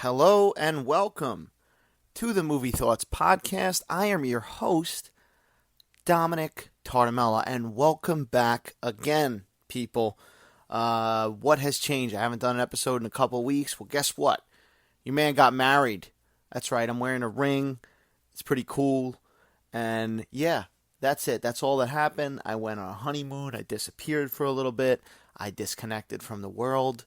Hello and welcome to the Movie Thoughts Podcast. I am your host, Dominick, and welcome back again, people. What has changed? I haven't done an episode in a couple weeks. Well, guess what? Your man got married. That's right, I'm wearing a ring. It's pretty cool. And yeah, that's it. That's all that happened. I went on a honeymoon. I disappeared for a little bit. I disconnected from the world.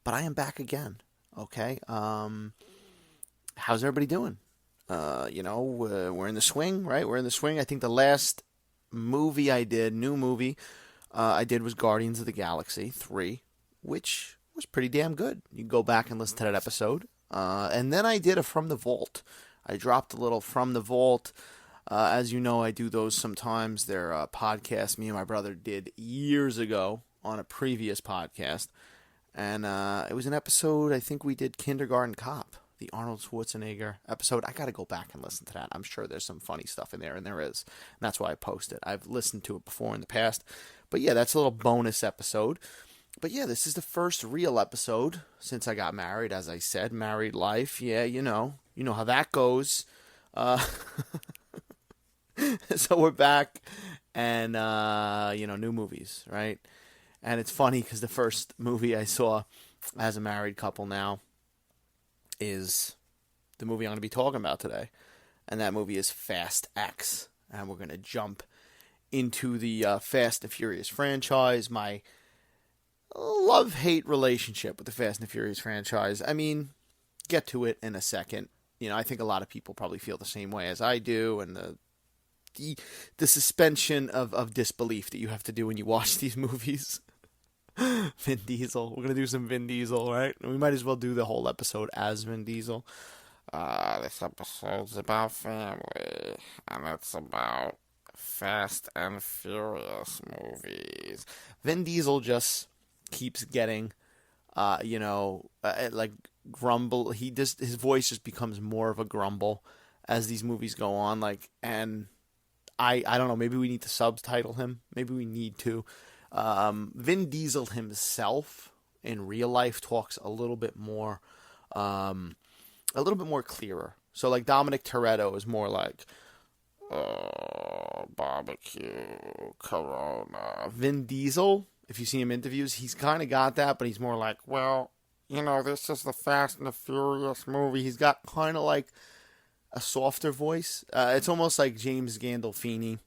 But I am back again. Okay. How's everybody doing? We're in the swing, right? We're in the swing. I think the last movie I did, new movie, I did was Guardians of the Galaxy 3, which was pretty damn good. You can go back and listen to that episode. And then I did a From the Vault. I dropped a little From the Vault. As you know, I do those sometimes. They're podcasts me and my brother did years ago on a previous podcast. And it was an episode, I think we did Kindergarten Cop, the Arnold Schwarzenegger episode. I got to go back and listen to that. I'm sure there's some funny stuff in there, and there is. And that's why I post it. I've listened to it before in the past. But yeah, that's a little bonus episode. But yeah, this is the first real episode since I got married. As I said, married life. Yeah, you know how that goes. So we're back, and, new movies, right? And it's funny because the first movie I saw as a married couple now is the movie I'm going to be talking about today. And that movie is Fast X. And we're going to jump into the Fast and Furious franchise. My love-hate relationship with the Fast and Furious franchise. I mean, get to it in a second. I think a lot of people probably feel the same way as I do. And the suspension of disbelief that you have to do when you watch these movies. Vin Diesel. We're going to do some Vin Diesel, right? We might as well do the whole episode as Vin Diesel. This episode's about family, and it's about Fast and Furious movies. Vin Diesel just keeps getting, grumble. His voice just becomes more of a grumble as these movies go on. And I don't know, maybe we need to subtitle him. Maybe we need to. Vin Diesel himself in real life talks a little bit more clearer. So like Dominick Toretto is more like, barbecue, Corona. Vin Diesel, if you see him in interviews, he's kind of got that, but he's more like, well, this is the Fast and the Furious movie. He's got kind of like a softer voice. It's almost like James Gandolfini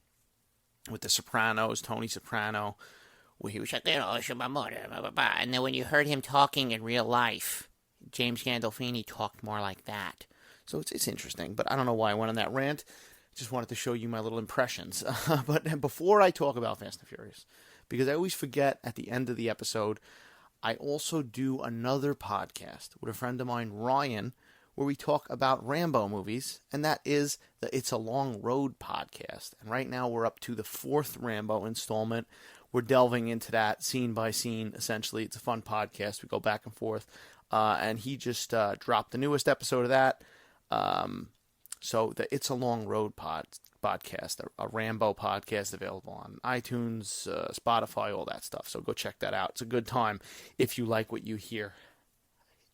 with The Sopranos, Tony Soprano. Where he was like, and then when you heard him talking in real life, James Gandolfini talked more like that. So it's interesting, but I don't know why I went on that rant. Just wanted to show you my little impressions. But before I talk about Fast and Furious, because I always forget at the end of the episode, I also do another podcast with a friend of mine, Ryan, where we talk about Rambo movies, and that is the It's a Long Road podcast. And right now we're up to the 4th Rambo installment. We're delving into that scene by scene, essentially. It's a fun podcast. We go back and forth. And he just dropped the newest episode of that. So the It's a Long Road podcast, a Rambo podcast available on iTunes, Spotify, all that stuff. So go check that out. It's a good time if you like what you hear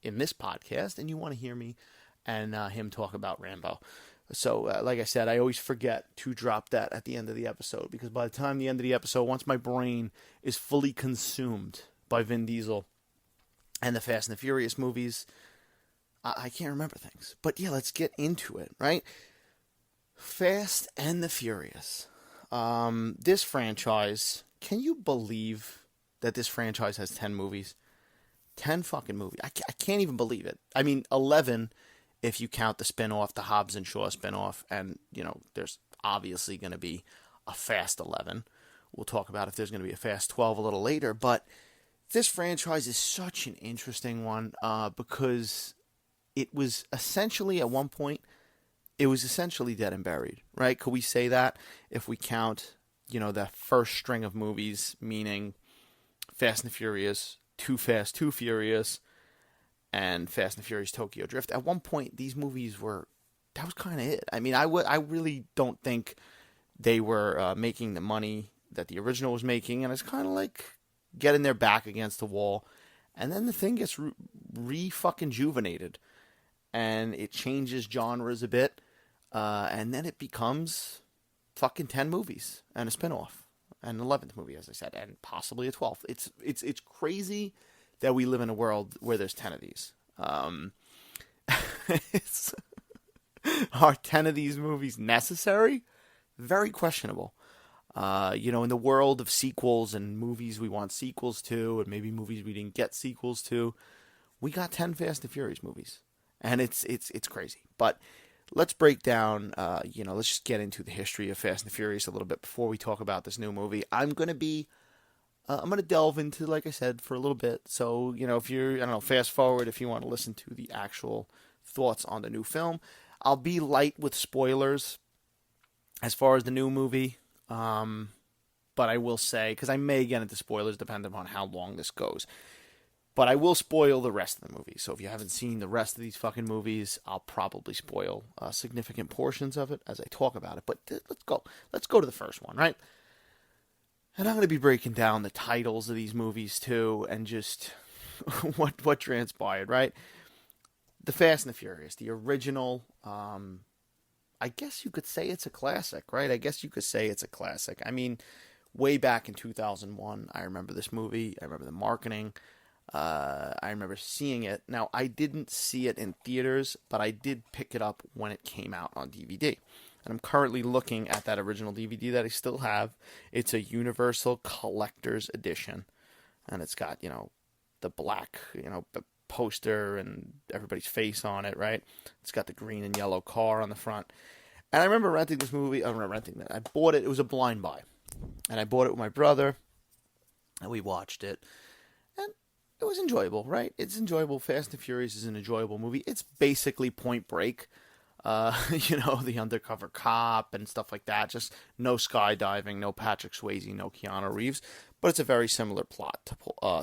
in this podcast and you want to hear me and him talk about Rambo. So, like I said, I always forget to drop that at the end of the episode because by the time the end of the episode, once my brain is fully consumed by Vin Diesel and the Fast and the Furious movies, I can't remember things. But yeah, let's get into it, right? Fast and the Furious. This franchise, can you believe that this franchise has 10 movies? 10 fucking movies. I can't even believe it. I mean, 11 if you count the spinoff, the Hobbs and Shaw spinoff, and, there's obviously going to be a Fast 11. We'll talk about if there's going to be a Fast 12 a little later, but this franchise is such an interesting one because it was essentially, at one point, it was essentially dead and buried, right? Could we say that if we count, the first string of movies, meaning Fast and the Furious, Too Fast, Too Furious, and Fast and Furious Tokyo Drift. At one point, these movies that was kind of it. I mean, I really don't think they were making the money that the original was making, and it's kind of like getting their back against the wall, and then the thing gets re-fucking-juvenated. and it changes genres a bit, and then it becomes fucking 10 movies and a spinoff, and an 11th movie, as I said, and possibly a 12th. It's crazy that we live in a world where there's 10 of these. It's, are 10 of these movies necessary? Very questionable. In the world of sequels and movies we want sequels to, and maybe movies we didn't get sequels to, we got 10 Fast and Furious movies. And it's crazy. But let's break down, let's just get into the history of Fast and Furious a little bit before we talk about this new movie. I'm going to delve into, like I said, for a little bit. So, if you're, fast forward if you want to listen to the actual thoughts on the new film. I'll be light with spoilers as far as the new movie. But I will say, because I may get into spoilers depending on how long this goes. But I will spoil the rest of the movie. So if you haven't seen the rest of these fucking movies, I'll probably spoil significant portions of it as I talk about it. But let's go. Let's go to the first one, right? And I'm going to be breaking down the titles of these movies too, and just what transpired, right? The Fast and the Furious, the original. I guess you could say it's a classic, right? I guess you could say it's a classic. I mean, way back in 2001, I remember this movie. I remember the marketing. I remember seeing it. Now, I didn't see it in theaters, but I did pick it up when it came out on DVD. And I'm currently looking at that original DVD that I still have. It's a Universal Collector's Edition. And it's got, the black, poster and everybody's face on it, right? It's got the green and yellow car on the front. And I remember renting this movie. I remember renting that. I bought it. It was a blind buy. And I bought it with my brother. And we watched it. And it was enjoyable, right? It's enjoyable. Fast and Furious is an enjoyable movie. It's basically Point Break. The undercover cop and stuff like that. Just no skydiving, no Patrick Swayze, no Keanu Reeves. But it's a very similar plot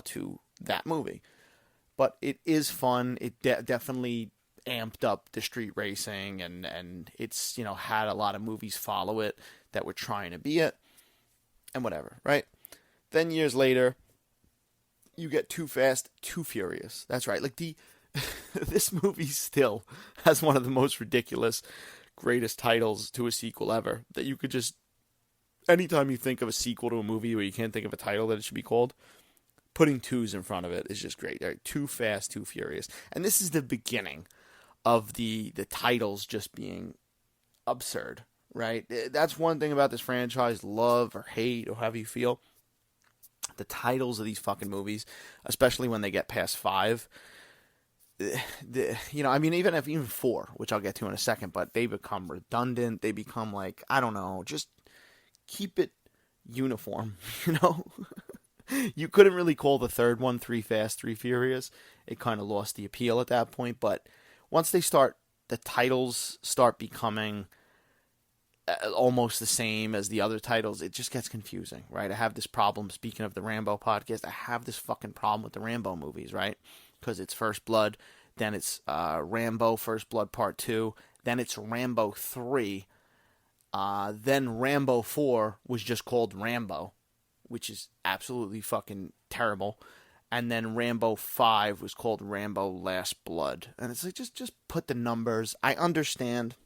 to that movie. But it is fun. It definitely amped up the street racing, and it's, had a lot of movies follow it that were trying to be it, and whatever, right? Then years later, you get Too Fast, Too Furious. That's right. Like this movie still has one of the most ridiculous, greatest titles to a sequel ever. That you could just, anytime you think of a sequel to a movie where you can't think of a title that it should be called, putting twos in front of it is just great. Right? Too Fast, Too Furious. And this is the beginning of the titles just being absurd, right? That's one thing about this franchise, love or hate or however you feel. The titles of these fucking movies, especially when they get past 5, even 4, which I'll get to in a second, but they become redundant. They become like, I don't know, just keep it uniform, You couldn't really call the third one 3 Fast, 3 Furious. It kind of lost the appeal at that point. But once the titles start becoming almost the same as the other titles, it just gets confusing, right? I have this problem, speaking of the Rambo podcast, I have this fucking problem with the Rambo movies, right? Because it's First Blood, then it's Rambo First Blood Part 2, then it's Rambo 3, then Rambo 4 was just called Rambo, which is absolutely fucking terrible. And then Rambo 5 was called Rambo Last Blood. And it's like, just put the numbers. I understand,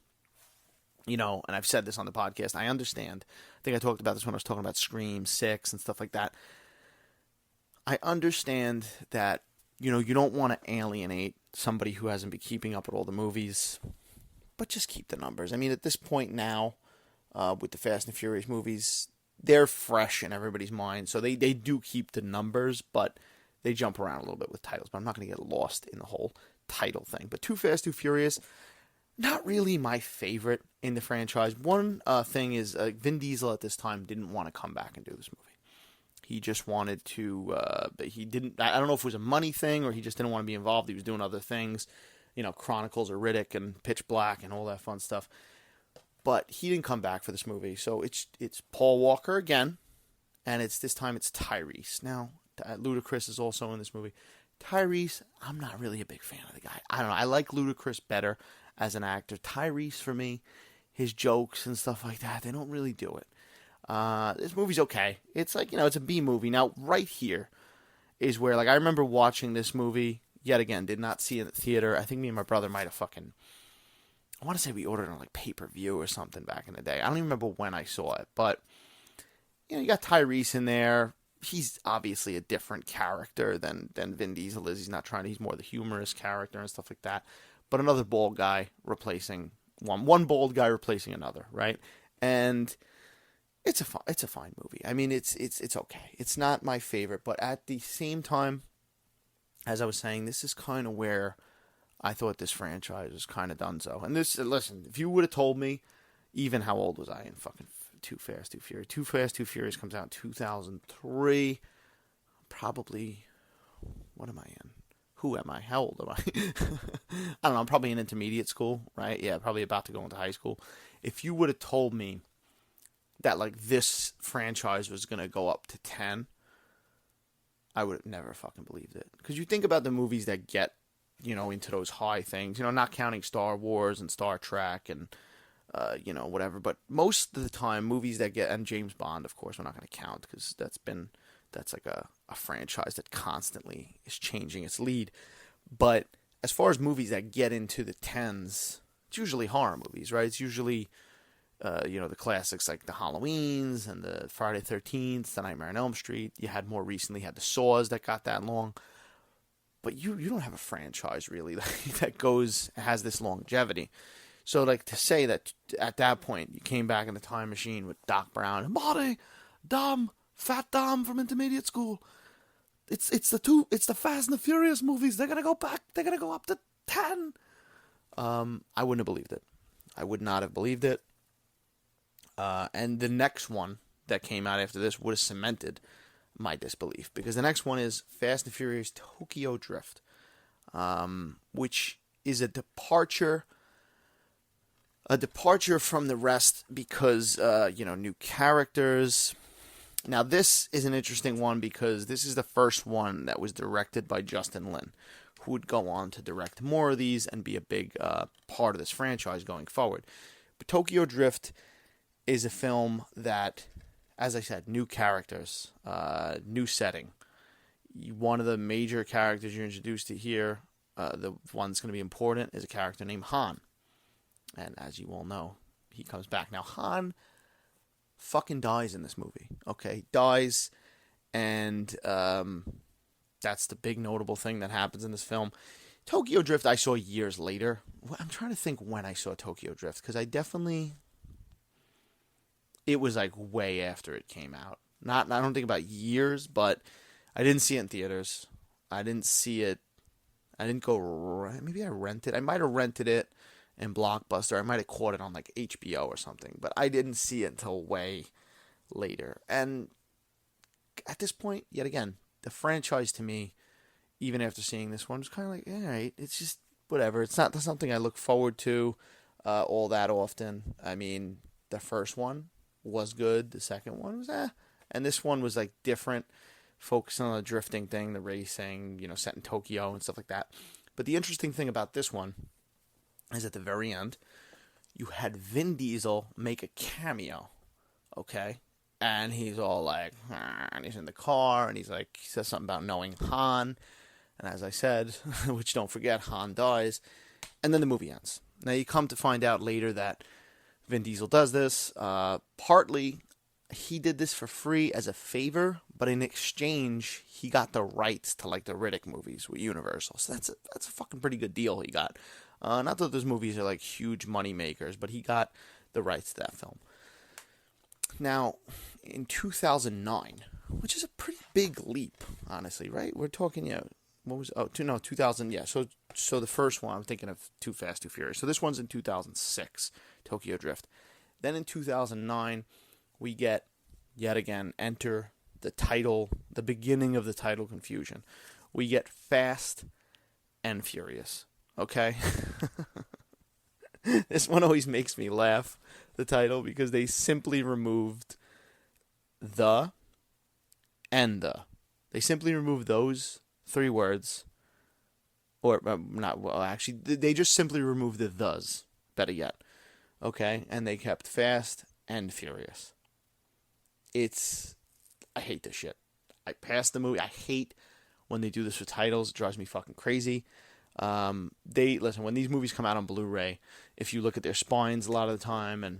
and I've said this on the podcast, I understand. I think I talked about this when I was talking about Scream 6 and stuff like that. I understand that, you don't want to alienate somebody who hasn't been keeping up with all the movies, but just keep the numbers. I mean, at this point now, with the Fast and Furious movies, they're fresh in everybody's mind, so they do keep the numbers, but they jump around a little bit with titles. But I'm not going to get lost in the whole title thing. But Too Fast, Too Furious, not really my favorite in the franchise. One thing is Vin Diesel at this time didn't want to come back and do this movie. He just wanted to, he didn't, I don't know if it was a money thing or he just didn't want to be involved. He was doing other things, Chronicles of Riddick and Pitch Black and all that fun stuff. But he didn't come back for this movie. So it's Paul Walker again, and this time it's Tyrese. Now, Ludacris is also in this movie. Tyrese, I'm not really a big fan of the guy. I don't know. I like Ludacris better as an actor. Tyrese, for me, his jokes and stuff like that, they don't really do it. This movie's okay. It's like, it's a B movie. Now, right here is where, I remember watching this movie, Yet again, did not see it at the theater. I think me and my brother might have I want to say we ordered it on like pay-per-view or something back in the day. I don't even remember when I saw it, but you got Tyrese in there. He's obviously a different character than Vin Diesel is. He's more the humorous character and stuff like that. But another bald guy replacing one bald guy replacing another, right? And it's a fine movie. I mean, it's okay. It's not my favorite, but at the same time, as I was saying, this is kind of where I thought this franchise was kind of donezo. And listen, if you would have told me, even how old was I in fucking Too Fast, Too Furious? Too Fast, Too Furious comes out in 2003. Probably, what am I in? Who am I? How old am I? I don't know. I'm probably in intermediate school, right? Yeah, probably about to go into high school. If you would have told me that like this franchise was going to go up to 10, I would have never fucking believed it. Because you think about the movies that get, into those high things, not counting Star Wars and Star Trek and, whatever. But most of the time, movies that get, and James Bond, of course, we're not going to count because that's like a franchise that constantly is changing its lead. But as far as movies that get into the tens, it's usually horror movies, right? It's usually, the classics like the Halloweens and the Friday 13th, the Nightmare on Elm Street. You had more recently had the Saws that got that long. But you don't have a franchise really that has this longevity. So like to say that at that point you came back in the time machine with Doc Brown and Marty, Dom, Fat Dom from intermediate school. It's the Fast and the Furious movies. They're gonna go back. They're gonna go up to 10. I wouldn't have believed it. I would not have believed it. And the next one that came out after this would have cemented my disbelief, because the next one is Fast and Furious Tokyo Drift, which is a departure from the rest because new characters. Now this is an interesting one because this is the first one that was directed by Justin Lin, who would go on to direct more of these and be a big part of this franchise going forward. But Tokyo Drift is a film that, as I said, new characters, new setting. One of the major characters you're introduced to here, the one that's going to be important, is a character named Han. And as you all know, he comes back. Now, Han fucking dies in this movie. Okay, dies, and that's the big notable thing that happens in this film. Tokyo Drift I saw years later. I'm trying to think when I saw Tokyo Drift, because it was like way after it came out. I don't think about years, but I didn't see it in theaters. I didn't see it. I didn't go. Maybe I rented. I might have rented it in Blockbuster. I might have caught it on like HBO or something, but I didn't see it until way later. And at this point, yet again, the franchise to me, even after seeing this one, was kind of like, all right, it's just whatever. It's not something I look forward to all that often. I mean, the first one was good. The second one was and this one was like different, focusing on the drifting thing, the racing, set in Tokyo and stuff like that. But the interesting thing about this one is at the very end, you had Vin Diesel make a cameo, okay? And he's all like, and he's in the car, and he says something about knowing Han. And as I said, which don't forget, Han dies. And then the movie ends. Now you come to find out later that Vin Diesel does this. Partly, he did this for free as a favor, but in exchange, he got the rights to like the Riddick movies with Universal. So that's a fucking pretty good deal he got. Not that those movies are like huge money makers, but he got the rights to that film. Now, in 2009, which is a pretty big leap, honestly, right? We're talking, what was, 2000, yeah. So the first one, I'm thinking of Too Fast, Too Furious. So this one's in 2006, Tokyo Drift. Then in 2009, we get, yet again, enter the beginning of the title confusion. We get Fast and Furious, okay? This one always makes me laugh, the title, because they simply removed the and the. They simply removed those three words. Or, actually, they just simply removed the thes, better yet. Okay? And they kept Fast and Furious. I hate this shit. I passed the movie. I hate when they do this with titles. It drives me fucking crazy. When these movies come out on Blu-ray, if you look at their spines a lot of the time, and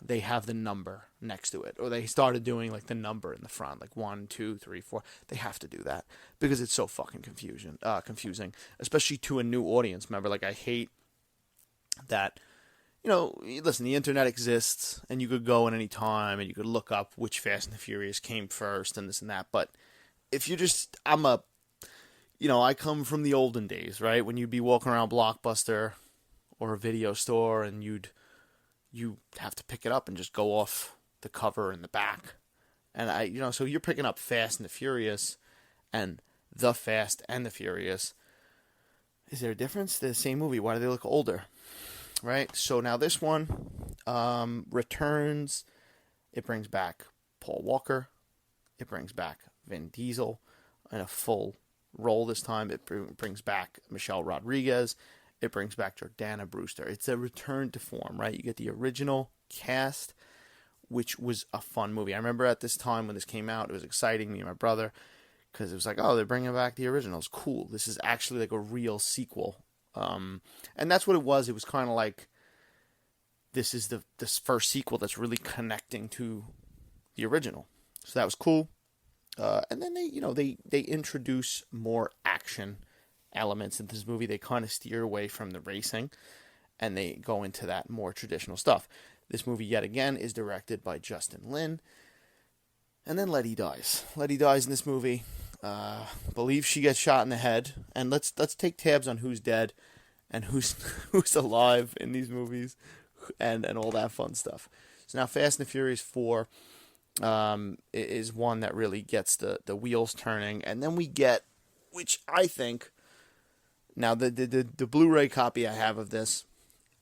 they have the number next to it, or they started doing like the number in the front, like 1, 2, 3, 4. They have to do that because it's so fucking confusing, especially to a new audience member. Like, I hate that. Listen, the internet exists, and you could go at any time, and you could look up which Fast and the Furious came first, and this and that. But if you just, I come from the olden days, right? When you'd be walking around Blockbuster or a video store, and you have to pick it up and just go off the cover in the back. And so you're picking up Fast and the Furious and The Fast and the Furious. Is there a difference? They're the same movie. Why do they look older? Right? So now this one returns. It brings back Paul Walker. It brings back Vin Diesel in a full role this time. It brings back Michelle Rodriguez. It brings back Jordana Brewster. It's a return to form, right? You get the original cast, which was a fun movie. I remember at this time when this came out, it was exciting, me and my brother, because it was like, oh, they're bringing back the originals. Cool. This is actually like a real sequel. And that's what it was. It was kind of like, this is this first sequel that's really connecting to the original. So that was cool. And then they introduce more action elements in this movie. They kind of steer away from the racing, and they go into that more traditional stuff. This movie, yet again, is directed by Justin Lin. And then Letty dies. Letty dies in this movie. Believe she gets shot in the head. And let's take tabs on who's dead and who's alive in these movies, and all that fun stuff. So now Fast and the Furious 4 is one that really gets the wheels turning. And then we get, which I think, now the Blu-ray copy I have of this,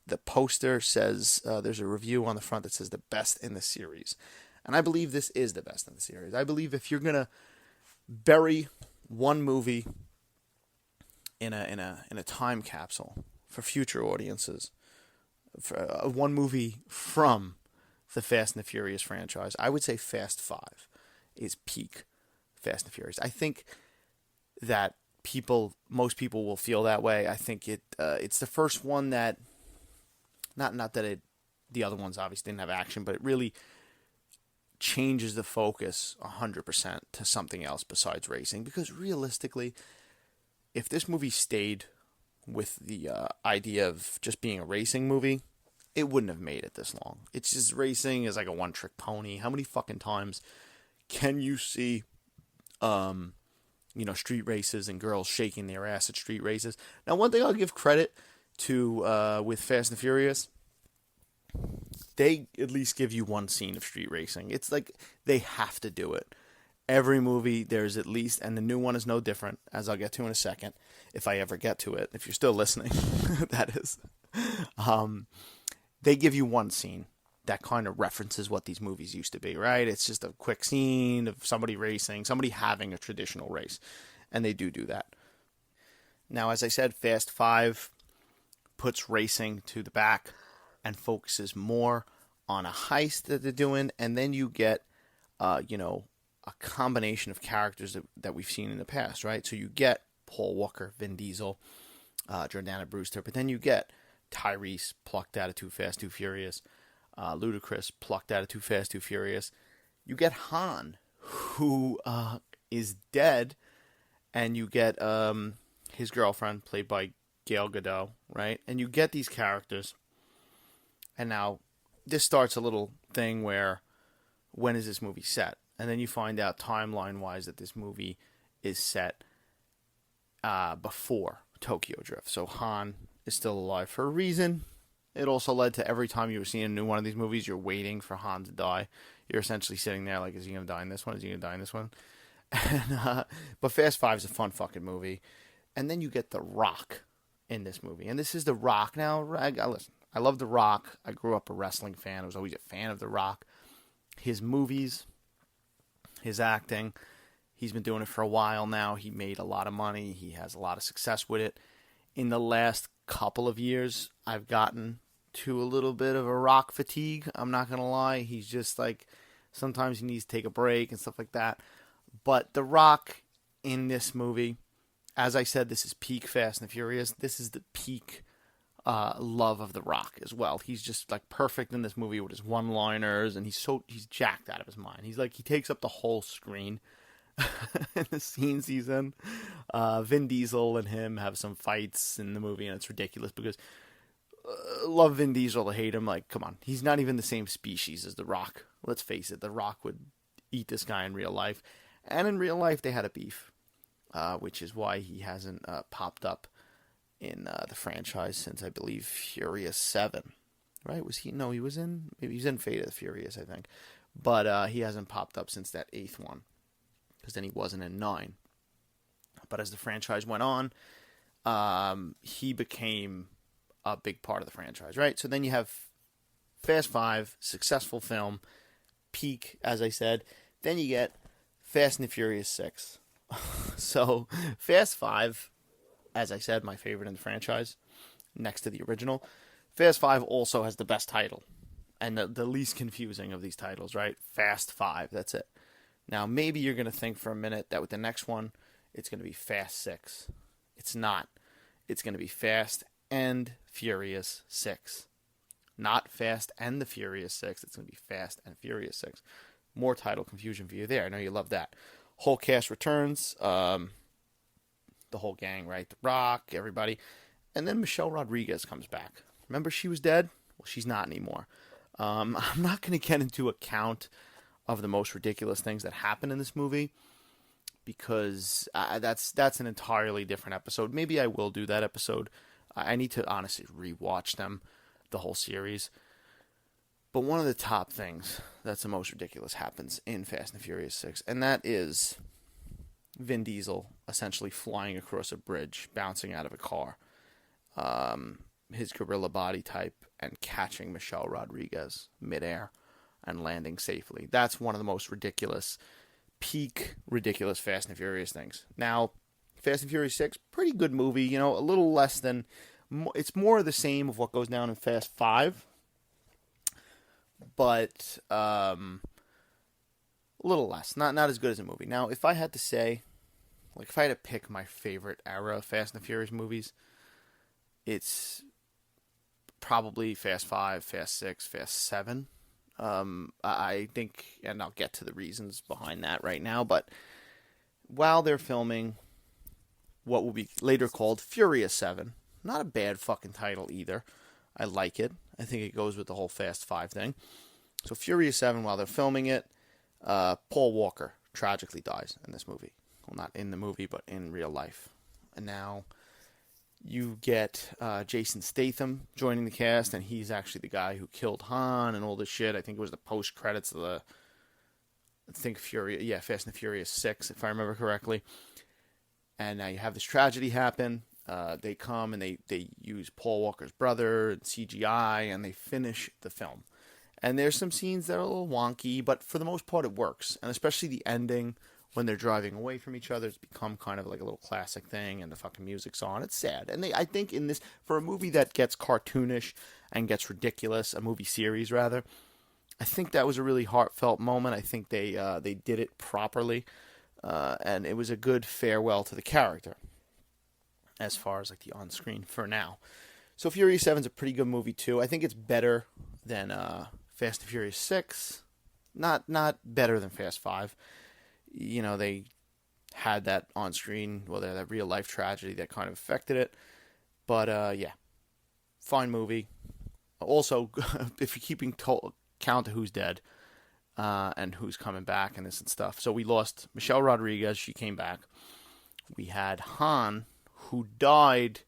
the poster says, there's a review on the front that says the best in the series. And I believe this is the best in the series. I believe if you're going to bury one movie in a time capsule for future audiences, for one movie from the Fast and the Furious franchise, I would say Fast 5 is peak Fast and Furious. I think that most people will feel that way. I think it's the first one that, not that the other ones obviously didn't have action, but it really changes the focus 100% to something else besides racing. Because realistically, if this movie stayed with the idea of just being a racing movie, it wouldn't have made it this long. It's just, racing is like a one-trick pony. How many fucking times can you see street races and girls shaking their ass at street races? Now, one thing I'll give credit to with Fast and Furious, they at least give you one scene of street racing. It's like they have to do it. Every movie, there's at least, and the new one is no different, as I'll get to in a second, if I ever get to it, if you're still listening, that is. They give you one scene that kind of references what these movies used to be, right? It's just a quick scene of somebody racing, somebody having a traditional race, and they do that. Now, as I said, Fast 5 puts racing to the back and focuses more on a heist that they're doing, and then you get, a combination of characters that we've seen in the past, right? So you get Paul Walker, Vin Diesel, Jordana Brewster, but then you get Tyrese, plucked out of Too Fast, Too Furious, Ludacris, plucked out of Too Fast, Too Furious. You get Han, who is dead, and you get his girlfriend, played by Gal Gadot, right? And you get these characters, and now this starts a little thing where, when is this movie set? And then you find out timeline-wise that this movie is set before Tokyo Drift. So Han is still alive for a reason. It also led to every time you were seeing a new one of these movies, you're waiting for Han to die. You're essentially sitting there like, is he going to die in this one? Is he going to die in this one? And, but Fast 5 is a fun fucking movie. And then you get The Rock in this movie. And this is The Rock now. Listen, I love The Rock. I grew up a wrestling fan. I was always a fan of The Rock. His movies, his acting, he's been doing it for a while now. He made a lot of money. He has a lot of success with it. In the last couple of years, I've gotten to a little bit of a Rock fatigue. I'm not going to lie. He's just like, sometimes he needs to take a break and stuff like that. But The Rock in this movie As I said, this is peak Fast and the Furious. This is the peak love of The Rock as well. He's just like perfect in this movie with his one-liners, and he's jacked out of his mind. He takes up the whole screen in the scenes he's in. Vin Diesel and him have some fights in the movie, and it's ridiculous because love Vin Diesel to hate him. Like, come on, he's not even the same species as The Rock. Let's face it, The Rock would eat this guy in real life, and in real life they had a beef, which is why he hasn't popped up in the franchise since, I believe, Furious 7. Right? Was he? No, he was in Fate of the Furious, I think. But he hasn't popped up since that 8th one, because then he wasn't in 9. But as the franchise went on, he became a big part of the franchise, right? So then you have Fast 5, successful film, peak, as I said. Then you get Fast and the Furious 6. So Fast 5, as I said, my favorite in the franchise, next to the original. Fast 5 also has the best title, and the least confusing of these titles, right? Fast 5, that's it. Now, maybe you're going to think for a minute that with the next one, it's going to be Fast 6. It's not. It's going to be Fast and Furious 6. Not Fast and the Furious 6. It's going to be Fast and Furious 6. More title confusion for you there. I know you love that. Whole cast returns. The whole gang, right? The Rock, everybody. And then Michelle Rodriguez comes back. Remember she was dead? Well, she's not anymore. I'm not going to get into a count of the most ridiculous things that happen in this movie, because that's an entirely different episode. Maybe I will do that episode. I need to honestly rewatch them, the whole series. But one of the top things that's the most ridiculous happens in Fast and Furious 6, and that is Vin Diesel essentially flying across a bridge, bouncing out of a car, his gorilla body type, and catching Michelle Rodriguez midair and landing safely. That's one of the most ridiculous, peak ridiculous Fast and Furious things. Now, Fast and Furious 6, pretty good movie, a little less than, it's more of the same of what goes down in Fast 5, but a little less, not as good as a movie. Now, if I had to say, like if I had to pick my favorite era of Fast and Furious movies, it's probably Fast 5, Fast 6, Fast 7. I think, and I'll get to the reasons behind that right now, but while they're filming what will be later called Furious 7, not a bad fucking title either. I like it. I think it goes with the whole Fast 5 thing. So Furious 7, while they're filming it, Paul Walker tragically dies in this movie. Well, not in the movie, but in real life. And now you get Jason Statham joining the cast, and he's actually the guy who killed Han and all this shit. I think it was the post-credits of the, Fast and the Furious 6, if I remember correctly. And now you have this tragedy happen. They come and they use Paul Walker's brother and CGI, and they finish the film. And there's some scenes that are a little wonky, but for the most part it works. And especially the ending, when they're driving away from each other, it's become kind of like a little classic thing, and the fucking music's on. It's sad. And I think in this, for a movie that gets cartoonish and gets ridiculous, a movie series rather, I think that was a really heartfelt moment. I think they did it properly, and it was a good farewell to the character, as far as like the on-screen for now. So Furious 7 is a pretty good movie too. I think it's better than Fast and Furious 6. Not better than Fast 5. They had that on-screen, that real-life tragedy that kind of affected it. But, yeah, fine movie. Also, if you're keeping count of who's dead and who's coming back and this and stuff. So we lost Michelle Rodriguez. She came back. We had Han, who died,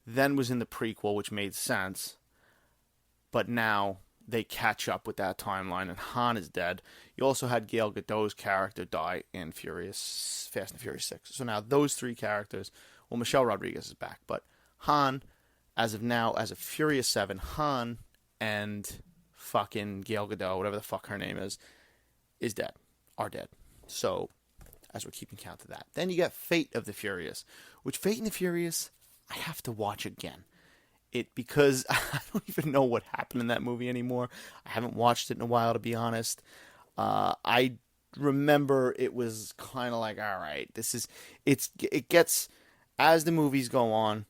then was in the prequel, which made sense. But now they catch up with that timeline, and Han is dead. You also had Gal Gadot's character die in Fast and Furious 6. So now those three characters, Michelle Rodriguez is back, but Han, as of now, as of Furious 7, Han and fucking Gal Gadot, whatever the fuck her name is dead, are dead. So, as we're keeping count of that. Then you get Fate of the Furious, which Fate and the Furious, I have to watch again. Because I don't even know what happened in that movie anymore. I haven't watched it in a while, to be honest. I remember it was kind of like, all right, it gets As the movies go on,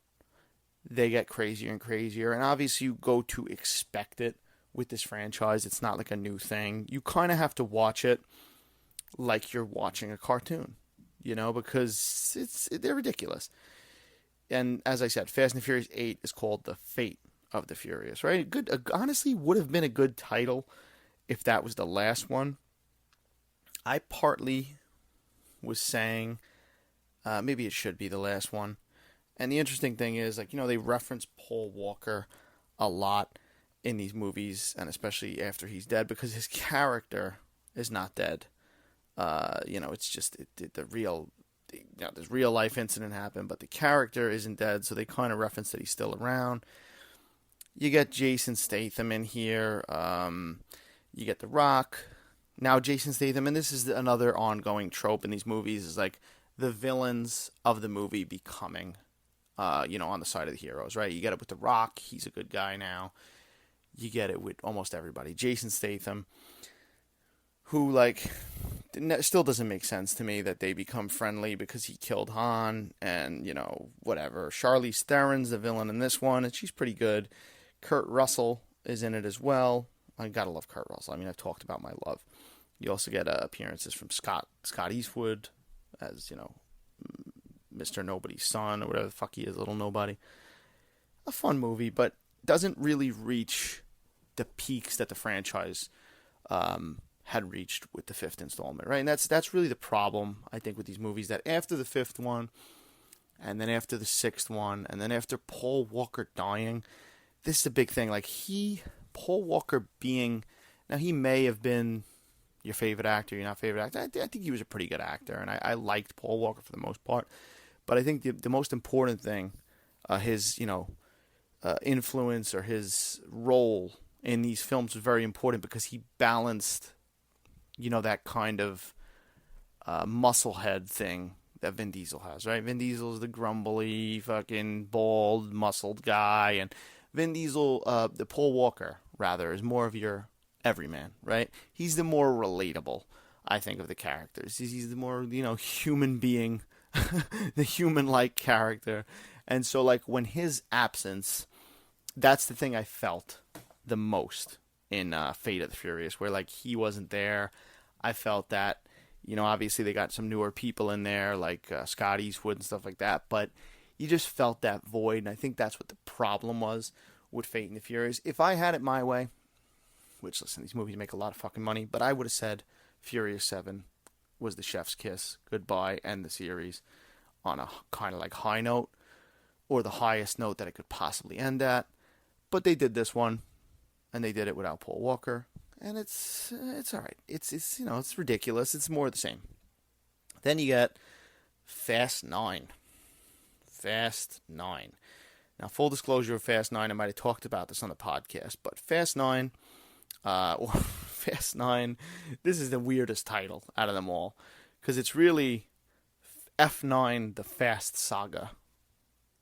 they get crazier and crazier, and obviously you go to expect it with this franchise. It's not like a new thing. You kind of have to watch it like you're watching a cartoon, because they're ridiculous. And as I said, Fast and Furious 8 is called The Fate of the Furious, right? Good, honestly, would have been a good title if that was the last one. I partly was saying maybe it should be the last one. And the interesting thing is, they reference Paul Walker a lot in these movies, and especially after he's dead, because his character is not dead. It's just the real, this real life incident happened, but the character isn't dead, so they kind of reference that he's still around. You get Jason Statham in here. You get The Rock. Now Jason Statham, and this is another ongoing trope in these movies, is like the villains of the movie becoming, on the side of the heroes, right? You get it with The Rock. He's a good guy now. You get it with almost everybody. Jason Statham, who, still doesn't make sense to me that they become friendly because he killed Han, and, whatever. Charlize Theron's the villain in this one, and she's pretty good. Kurt Russell is in it as well. I gotta love Kurt Russell. I mean, I've talked about my love. You also get appearances from Scott Eastwood as, Mr. Nobody's son, or whatever the fuck he is, Little Nobody. A fun movie, but doesn't really reach the peaks that the franchise had reached with the fifth installment, right? And that's really the problem, I think, with these movies, that after the fifth one, and then after the sixth one, and then after Paul Walker dying, this is the big thing. Paul Walker being, now he may have been your favorite actor, your not favorite actor. I think he was a pretty good actor, and I liked Paul Walker for the most part. But I think the most important thing, his, influence or his role in these films was very important, because he balanced, that kind of musclehead thing that Vin Diesel has, right? Vin Diesel is the grumbly, fucking bald, muscled guy, and Vin Diesel, the Paul Walker, rather, is more of your everyman, right? He's the more relatable, I think, of the characters. He's the more, human being, the human-like character. And so, when his absence, that's the thing I felt the most in Fate of the Furious, where, he wasn't there. I felt that, obviously they got some newer people in there, like Scott Eastwood and stuff like that, but you just felt that void, and I think that's what the problem was with Fate and the Furious. If I had it my way, which, listen, these movies make a lot of fucking money, but I would have said Furious 7 was the chef's kiss, goodbye, end the series on a kind of high note, or the highest note that it could possibly end at. But they did this one, and they did it without Paul Walker, and it's all right. It's ridiculous. It's more of the same. Then you get Fast 9. Fast 9. Now, full disclosure of Fast 9, I might have talked about this on the podcast, but Fast 9, Fast 9, this is the weirdest title out of them all, because it's really F9, the Fast Saga.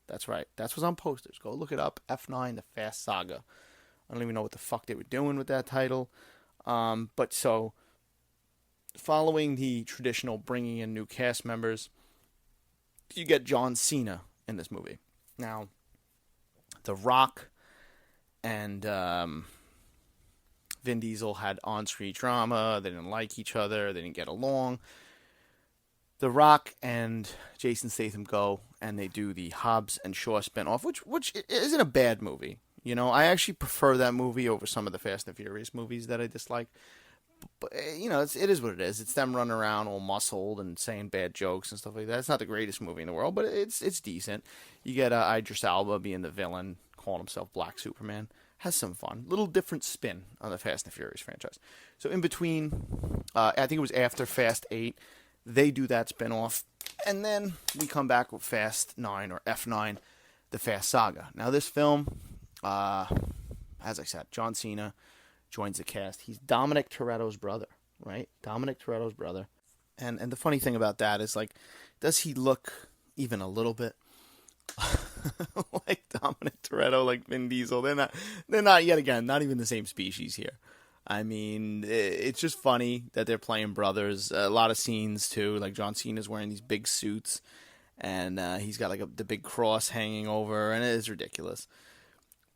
That's right. That's what's on posters. Go look it up. F9, the Fast Saga. I don't even know what the fuck they were doing with that title. But so, following the traditional bringing in new cast members, you get John Cena in this movie. Now, The Rock and Vin Diesel had on-screen drama. They didn't like each other. They didn't get along. The Rock and Jason Statham go and they do the Hobbs and Shaw spinoff, which isn't a bad movie. I actually prefer that movie over some of the Fast and Furious movies that I dislike. But, it is what it is. It's them running around all muscled and saying bad jokes and stuff like that. It's not the greatest movie in the world, but it's decent. You get Idris Elba being the villain, calling himself Black Superman. Has some fun. Little different spin on the Fast and Furious franchise. So in between, I think it was after Fast 8, they do that spinoff. And then we come back with Fast 9 or F9, the Fast Saga. Now this film, as I said, John Cena joins the cast. He's Dominick Toretto's brother, right? Dominick Toretto's brother. And the funny thing about that is, does he look even a little bit like Dominick Toretto, like Vin Diesel? They're not yet again, not even the same species here. I mean, it's just funny that they're playing brothers. A lot of scenes too, like John Cena's wearing these big suits, and he's got like the big cross hanging over, and it is ridiculous.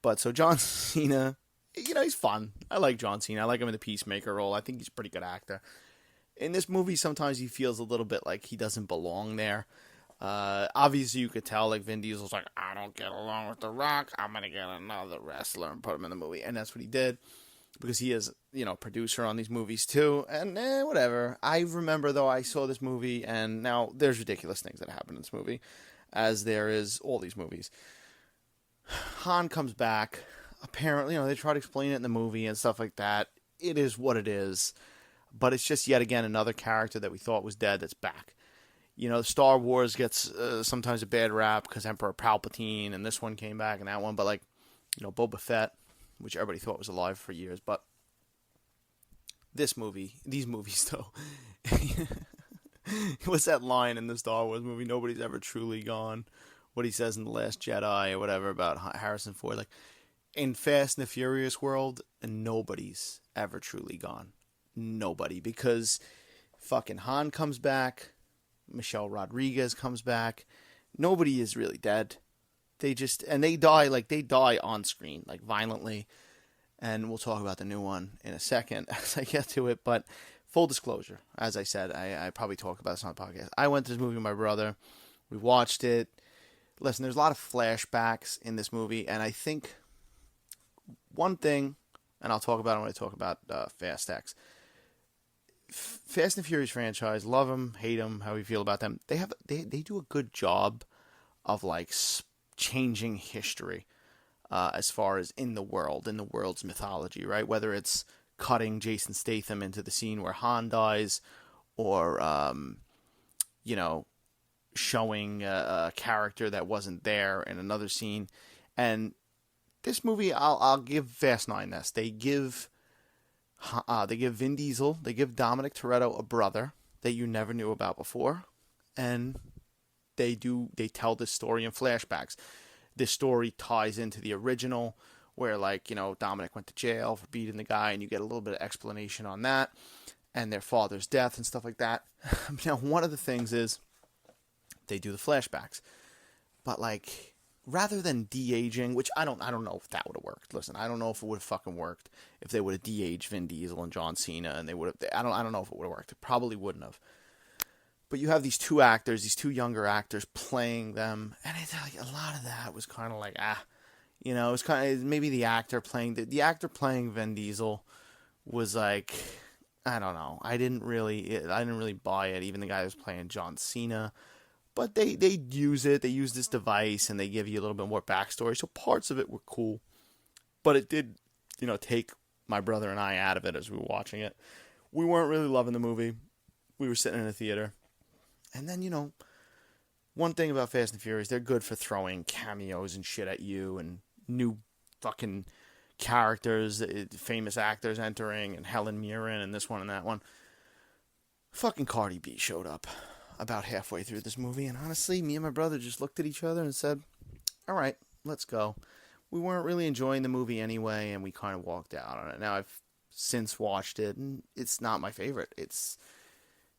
But so John Cena, he's fun. I like John Cena. I like him in the Peacemaker role. I think he's a pretty good actor. In this movie, sometimes he feels a little bit like he doesn't belong there. Obviously, you could tell, like, Vin Diesel's like, I don't get along with The Rock. I'm going to get another wrestler and put him in the movie. And that's what he did, because he is, producer on these movies, too. And, whatever. I remember, though, I saw this movie, and now there's ridiculous things that happen in this movie, as there is all these movies. Han comes back. Apparently, they try to explain it in the movie and stuff like that. It is what it is. But it's just, yet again, another character that we thought was dead that's back. Star Wars gets sometimes a bad rap because Emperor Palpatine, and this one came back and that one. But, like, Boba Fett, which everybody thought was alive for years. But these movies, though. What's that line in the Star Wars movie? Nobody's ever truly gone. What he says in The Last Jedi or whatever about Harrison Ford. Like, in Fast and the Furious world, nobody's ever truly gone. Nobody. Because fucking Han comes back. Michelle Rodriguez comes back. Nobody is really dead. They die on screen, like, violently. And we'll talk about the new one in a second as I get to it. But full disclosure, as I said, I probably talk about this on the podcast. I went to this movie with my brother. We watched it. Listen, there's a lot of flashbacks in this movie. And I think one thing, and I'll talk about it when I talk about Fast X. Fast and Furious franchise, love them, hate them, how we feel about them. They do a good job of, like, changing history as far as in the world's mythology, right? Whether it's cutting Jason Statham into the scene where Han dies, or showing a character that wasn't there in another scene. And this movie, I'll give Fast 9 this. They give Vin Diesel, they give Dominick Toretto a brother that you never knew about before, and they tell this story in flashbacks. This story ties into the original, where, like, Dominick went to jail for beating the guy, and you get a little bit of explanation on that, and their father's death and stuff like that. Now, one of the things is they do the flashbacks, but, like, rather than de-aging, which I don't know if that would have worked. Listen, I don't know if it would have fucking worked if they would have de-aged Vin Diesel and John Cena, and they would have. I don't know if it would have worked. It probably wouldn't have. But you have these two younger actors playing them, and it's like a lot of that was kind of like it was kind of maybe the actor playing Vin Diesel was like, I don't know. I didn't really buy it. Even the guy who was playing John Cena. But they use it. They use this device, and they give you a little bit more backstory. So parts of it were cool. But it did, take my brother and I out of it as we were watching it. We weren't really loving the movie. We were sitting in a theater. And then, one thing about Fast and Furious, they're good for throwing cameos and shit at you, and new fucking characters, famous actors entering, and Helen Mirren, and this one and that one. Fucking Cardi B showed up about halfway through this movie, and honestly, me and my brother just looked at each other and said, all right, let's go. We weren't really enjoying the movie anyway, and we kind of walked out on it. Now, I've since watched it, and it's not my favorite. It's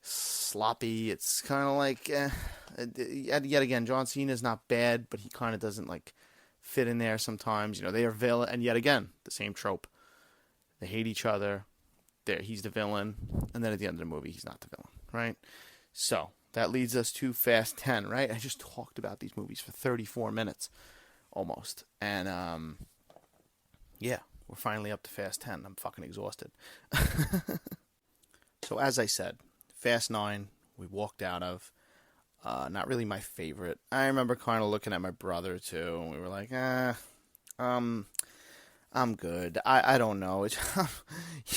sloppy. It's kind of like, yet again, John Cena's not bad, but he kind of doesn't, like, fit in there sometimes. They are villain, and yet again, the same trope. They hate each other. He's the villain, and then at the end of the movie, he's not the villain, right? So that leads us to Fast 10, right? I just talked about these movies for 34 minutes, almost. And, yeah, we're finally up to Fast 10. I'm fucking exhausted. So as I said, Fast 9, we walked out of. Not really my favorite. I remember kind of looking at my brother, too, and we were like, I'm good. I don't know. It's,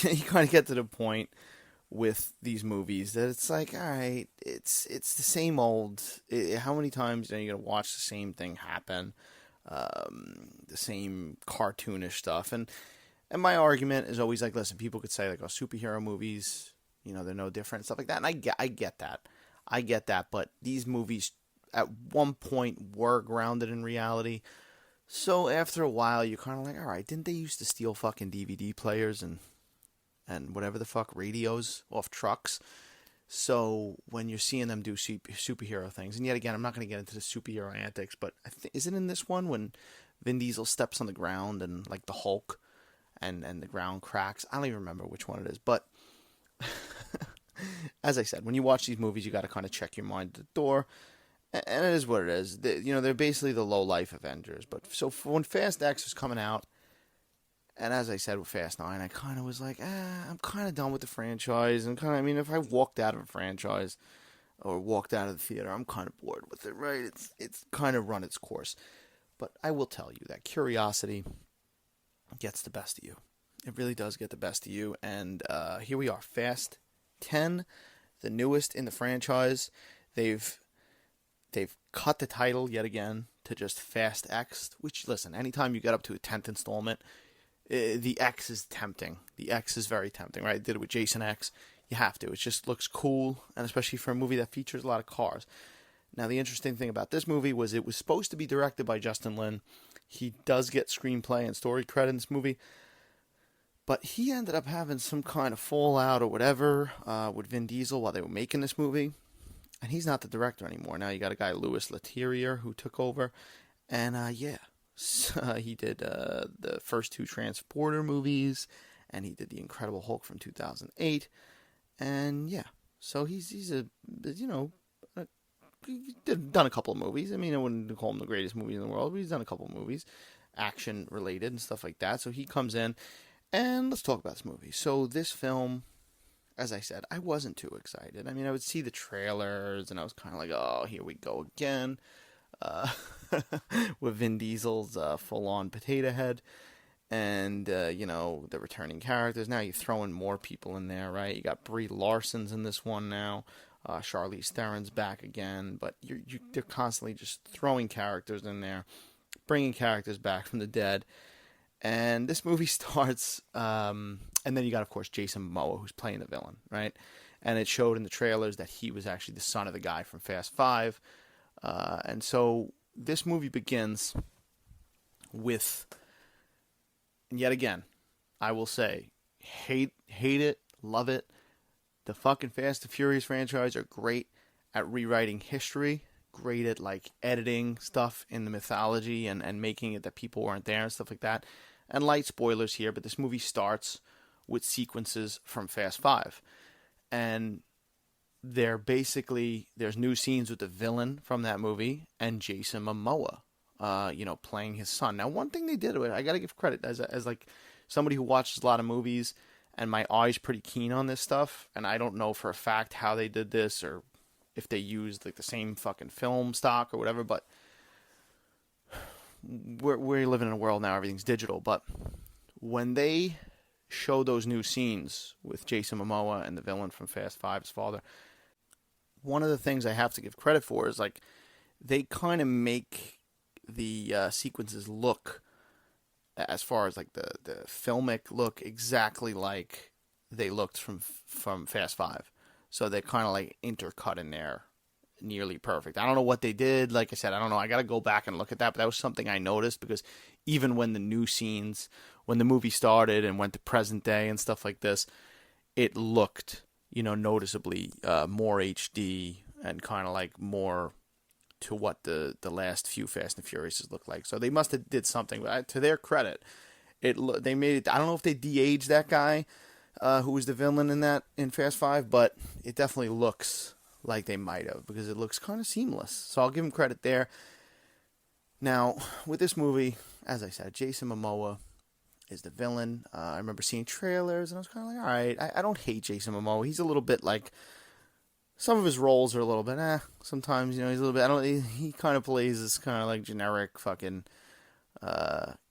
you kind of get to the point with these movies that it's like, all right, it's the same old. How many times are you going to watch the same thing happen? The same cartoonish stuff. And my argument is always like, listen, people could say like, oh, superhero movies, they're no different, stuff like that. And I get that. I get that. But these movies at one point were grounded in reality. So after a while, you're kind of like, all right, didn't they used to steal fucking DVD players and whatever the fuck, radios off trucks? So when you're seeing them do superhero things, and yet again, I'm not going to get into the superhero antics, but is it in this one when Vin Diesel steps on the ground and like the Hulk, and the ground cracks? I don't even remember which one it is, but as I said, when you watch these movies, you got to kind of check your mind at the door, and it is what it is. They're basically the low life Avengers. But so when Fast X was coming out, and as I said with Fast 9, I kind of was like, I'm kind of done with the franchise. And if I walked out of a franchise or walked out of the theater, I'm kind of bored with it, right? It's kind of run its course. But I will tell you that curiosity gets the best of you. It really does get the best of you. And here we are, Fast 10, the newest in the franchise. They've cut the title yet again to just Fast X, which, listen, anytime you get up to a 10th installment, the X is tempting. The X is very tempting, right? I did it with Jason X. You have to. It just looks cool, and especially for a movie that features a lot of cars. Now, the interesting thing about this movie was it was supposed to be directed by Justin Lin. He does get screenplay and story credit in this movie, but he ended up having some kind of fallout or whatever with Vin Diesel while they were making this movie, and he's not the director anymore. Now you got a guy, Louis Leterrier, who took over, and he did the first two Transporter movies, and he did The Incredible Hulk from 2008, and so he's done a couple of movies. I mean, I wouldn't call him the greatest movies in the world, but he's done a couple of movies, action related and stuff like that. So he comes in, and let's talk about this movie. So this film, as I said, I wasn't too excited. I mean, I would see the trailers, and I was kind of like, oh, here we go again. With Vin Diesel's full-on potato head, and the returning characters. Now you're throwing more people in there, right? You got Brie Larson's in this one now. Charlize Theron's back again, but they're constantly just throwing characters in there, bringing characters back from the dead. And this movie starts, and then you got, of course, Jason Momoa, who's playing the villain, right? And it showed in the trailers that he was actually the son of the guy from Fast 5. And so this movie begins with, and yet again, I will say, hate it, love it. The fucking Fast and Furious franchise are great at rewriting history, great at like editing stuff in the mythology and making it that people weren't there and stuff like that. And light spoilers here, but this movie starts with sequences from Fast 5. And there's new scenes with the villain from that movie and Jason Momoa, playing his son. Now, one thing they did, I got to give credit as like somebody who watches a lot of movies, and my eye's pretty keen on this stuff, and I don't know for a fact how they did this or if they used like the same fucking film stock or whatever, but we're living in a world now, everything's digital. But when they show those new scenes with Jason Momoa and the villain from Fast 5's father, one of the things I have to give credit for is like they kind of make the sequences look, as far as like the filmic look, exactly like they looked from Fast 5. So they're kind of like intercut in there, nearly perfect. I don't know what they did. Like I said, I don't know. I got to go back and look at that. But that was something I noticed, because even when the new scenes, when the movie started and went to present day and stuff like this, it looked, noticeably more HD and kind of like more to what the last few Fast and Furious look like. So they must have did something. But to their credit, they made it. I don't know if they de-aged that guy who was the villain in Fast 5, but it definitely looks like they might have, because it looks kind of seamless. So I'll give him credit there. Now, with this movie, as I said, Jason Momoa is the villain. I remember seeing trailers, and I was kind of like, all right, I don't hate Jason Momoa. He's a little bit like, some of his roles are a little bit, sometimes, he's a little bit, he kind of plays this kind of like generic fucking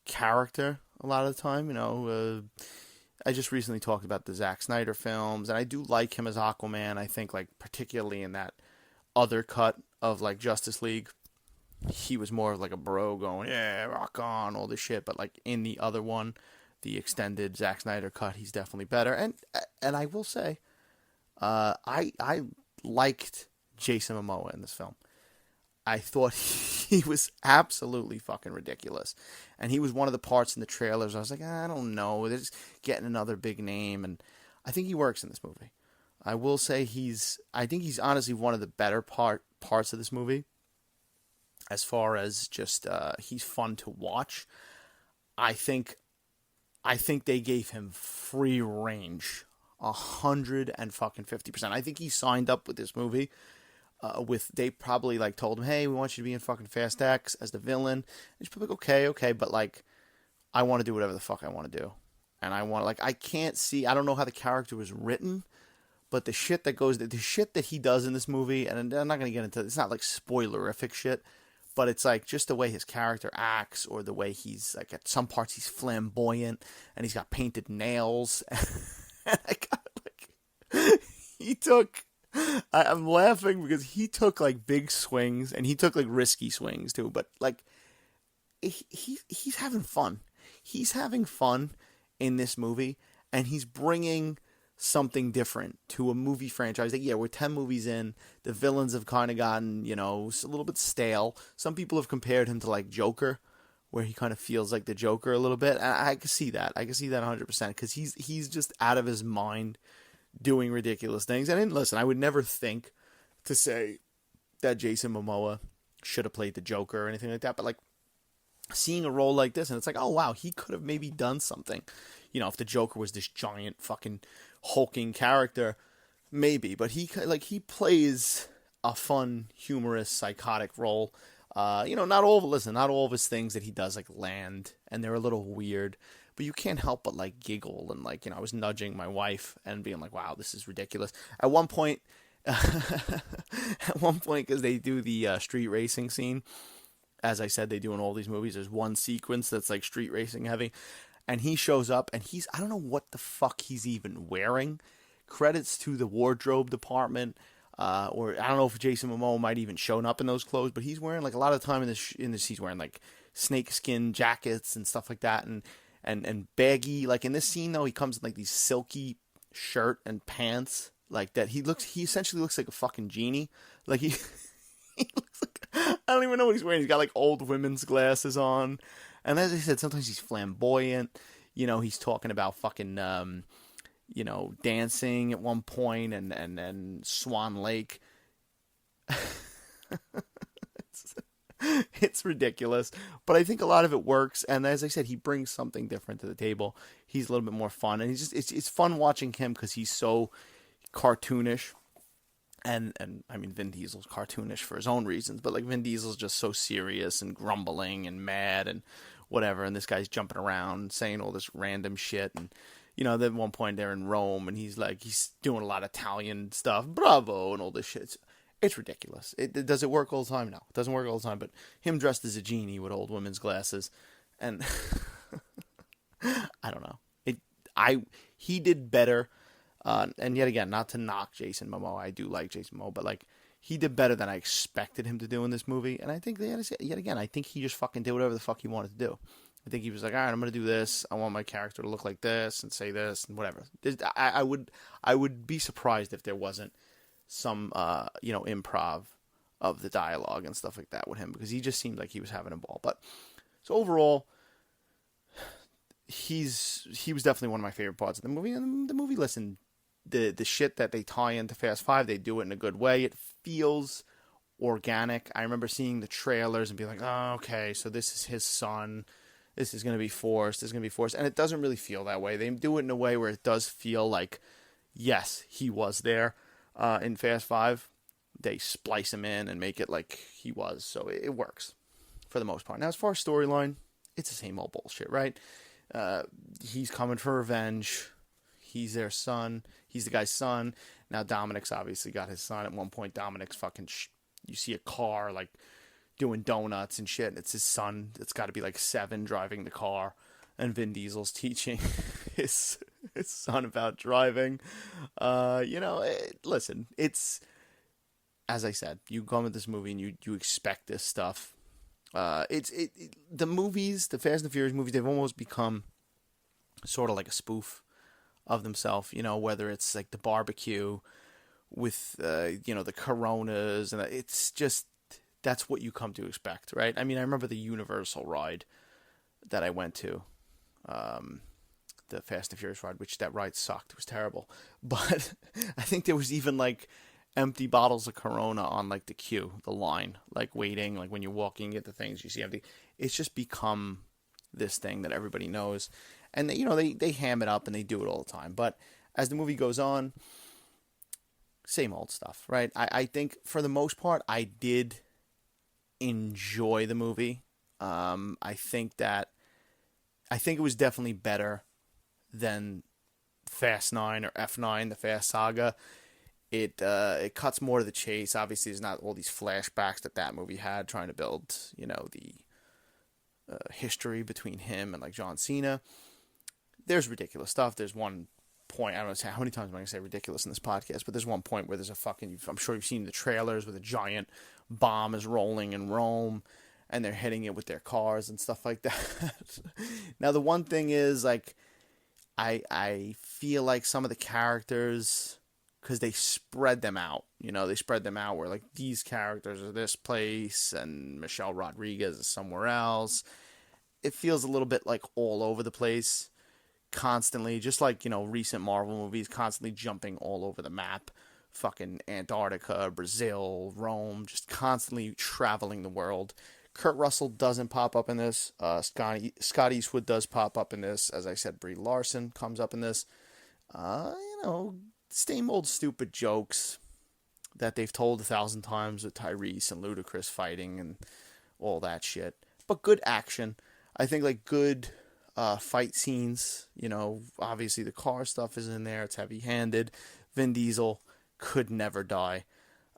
character a lot of the time, I just recently talked about the Zack Snyder films, and I do like him as Aquaman. I think, like, particularly in that other cut of, like, Justice League, he was more of, like, a bro going, yeah, rock on, all this shit. But, like, in the other one, the extended Zack Snyder cut, he's definitely better. And I will say, I liked Jason Momoa in this film. I thought he was absolutely fucking ridiculous. And he was one of the parts in the trailers I was like, I don't know. They're just getting another big name. And I think he works in this movie. I will say I think he's honestly one of the better parts of this movie. As far as just, he's fun to watch. I think, I think they gave him free range, 150%. I think he signed up with this movie. With they probably like told him, "Hey, we want you to be in fucking Fast X as the villain." And he's probably like, "Okay, okay," but like, I want to do whatever the fuck I want to do, and I want, like, I can't see. I don't know how the character was written, but the shit that he does in this movie, and I'm not gonna get into. It's not like spoilerific shit, but it's like just the way his character acts, or the way he's like at some parts he's flamboyant and he's got painted nails. And I got like he took. I'm laughing because he took like big swings and he took like risky swings too. But like he's having fun. He's having fun in this movie, and he's bringing something different to a movie franchise that, yeah, we're 10 movies in. The villains have kind of gotten, a little bit stale. Some people have compared him to like Joker, where he kind of feels like the Joker a little bit. And I can see that. I can see that 100% because he's just out of his mind doing ridiculous things. And listen, I would never think to say that Jason Momoa should have played the Joker or anything like that. But like seeing a role like this, and it's like, oh wow, he could have maybe done something. If the Joker was this giant fucking hulking character, maybe. But he plays a fun, humorous, psychotic role. Not all of his things that he does like land, and they're a little weird. But you can't help but like giggle, and like, I was nudging my wife and being like, "Wow, this is ridiculous." At one point, because they do the street racing scene, as I said, they do in all these movies. There's one sequence that's like street racing heavy, and he shows up, and I don't know what the fuck he's even wearing. Credits to the wardrobe department, or I don't know if Jason Momoa might even shown up in those clothes, but he's wearing like a lot of the time in this he's wearing like snakeskin jackets and stuff like that, and baggy. Like in this scene though, he comes in like these silky shirt and pants like that. He essentially looks like a fucking genie. Like he looks like, I don't even know what he's wearing. He's got like old women's glasses on, and as I said, sometimes he's flamboyant. He's talking about fucking dancing at one point, and Swan Lake. It's ridiculous, but I think a lot of it works. And as I said, he brings something different to the table. He's a little bit more fun, and it's fun watching him because he's so cartoonish. And I mean, Vin Diesel's cartoonish for his own reasons, but like Vin Diesel's just so serious and grumbling and mad and whatever. And this guy's jumping around saying all this random shit. And then at one point they're in Rome, and he's doing a lot of Italian stuff, bravo, and all this shit. It's ridiculous. Does it work all the time? No, it doesn't work all the time. But him dressed as a genie with old women's glasses, and I don't know. He did better. And yet again, not to knock Jason Momoa, I do like Jason Momoa, but like he did better than I expected him to do in this movie. And I think yet again, I think he just fucking did whatever the fuck he wanted to do. I think he was like, all right, I'm gonna do this. I want my character to look like this and say this and whatever. I would be surprised if there wasn't some improv of the dialogue and stuff like that with him, because he just seemed like he was having a ball. But so overall, he was definitely one of my favorite parts of the movie. And the movie, listen, the shit that they tie into Fast Five, they do it in a good way. It feels organic. I remember seeing the trailers and being like, oh, okay, so this is his son. This is going to be forced. This is going to be forced. And it doesn't really feel that way. They do it in a way where it does feel like, yes, he was there. In Fast Five, they splice him in and make it like he was. So it works for the most part. Now, as far as storyline, it's the same old bullshit, right? He's coming for revenge. He's their son. He's the guy's son. Now Dominick's obviously got his son. At one point, Dominick's fucking you see a car like doing donuts and shit, and it's his son. It's got to be like 7 driving the car, and Vin Diesel's teaching his son about driving. Listen, it's, as I said, you come with this movie and you expect this stuff. The movies, the Fast and Furious movies, they've almost become sort of like a spoof of themselves, whether it's like the barbecue with, the Coronas, and it's just, that's what you come to expect, right? I mean, I remember the Universal ride that I went to, the Fast and Furious ride, which that ride sucked. It was terrible. But I think there was even like empty bottles of Corona on like the queue, the line, like waiting, like when you're walking at the things, you see empty. It's just become this thing that everybody knows, and they ham it up and they do it all the time. But as the movie goes on, same old stuff, right? I think for the most part, I did enjoy the movie. I think it was definitely better than Fast 9 or F9, the Fast Saga. It cuts more to the chase. Obviously, there's not all these flashbacks that movie had, trying to build, the history between him and like John Cena. There's ridiculous stuff. There's one point, I don't know how many times am I going to say ridiculous in this podcast, but there's one point where there's I'm sure you've seen the trailers where the giant bomb is rolling in Rome and they're hitting it with their cars and stuff like that. Now, the one thing is, like, I feel like some of the characters, because they spread them out, where like these characters are this place and Michelle Rodriguez is somewhere else. It feels a little bit like all over the place, constantly, just like, recent Marvel movies, constantly jumping all over the map. Fucking Antarctica, Brazil, Rome, just constantly traveling the world. Kurt Russell doesn't pop up in this. Scott Eastwood does pop up in this. As I said, Brie Larson comes up in this. Same old stupid jokes that they've told 1,000 times with Tyrese and Ludacris fighting and all that shit. But good action. I think, like, good fight scenes. Obviously the car stuff is in there. It's heavy-handed. Vin Diesel could never die.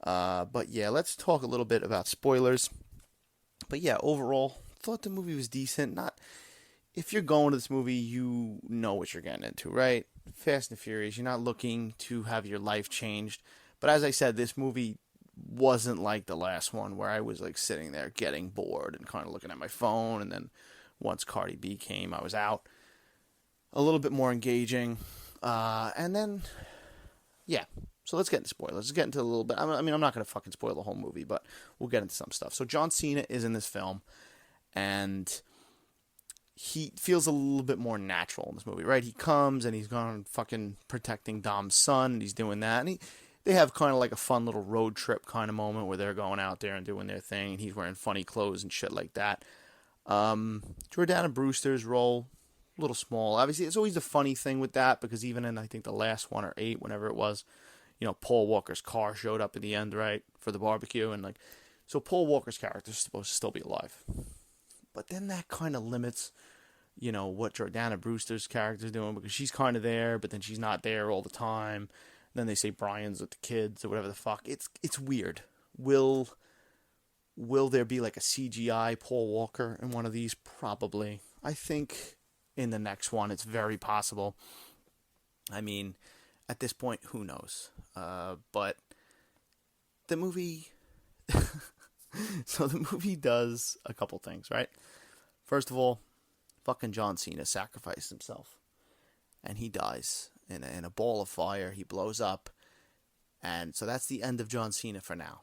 But yeah, let's talk a little bit about spoilers. But yeah, overall, thought the movie was decent. If you're going to this movie, you know what you're getting into, right? Fast and Furious, you're not looking to have your life changed. But as I said, this movie wasn't like the last one where I was like sitting there getting bored and kind of looking at my phone. And then once Cardi B came, I was out. A little bit more engaging. And then, yeah. So let's get into spoilers. Let's get into a little bit. I'm not going to fucking spoil the whole movie, but we'll get into some stuff. So John Cena is in this film, and he feels a little bit more natural in this movie, right? He comes, and he's gone fucking protecting Dom's son, and he's doing that. And they have kind of like a fun little road trip kind of moment where they're going out there and doing their thing, and he's wearing funny clothes and shit like that. Jordana Brewster's role, a little small. Obviously, it's always the funny thing with that, because even in, I think, the last 1 or 8, whenever it was, Paul Walker's car showed up at the end, right, for the barbecue, and like, so Paul Walker's character is supposed to still be alive. But then that kind of limits, what Jordana Brewster's character is doing, because she's kind of there, but then she's not there all the time. Then they say Brian's with the kids or whatever the fuck. It's weird. Will there be like a CGI Paul Walker in one of these? Probably. I think in the next one it's very possible. I mean, at this point, who knows? But the movie... So the movie does a couple things, right? First of all, fucking John Cena sacrificed himself. And he dies in a ball of fire. He blows up. And so that's the end of John Cena for now.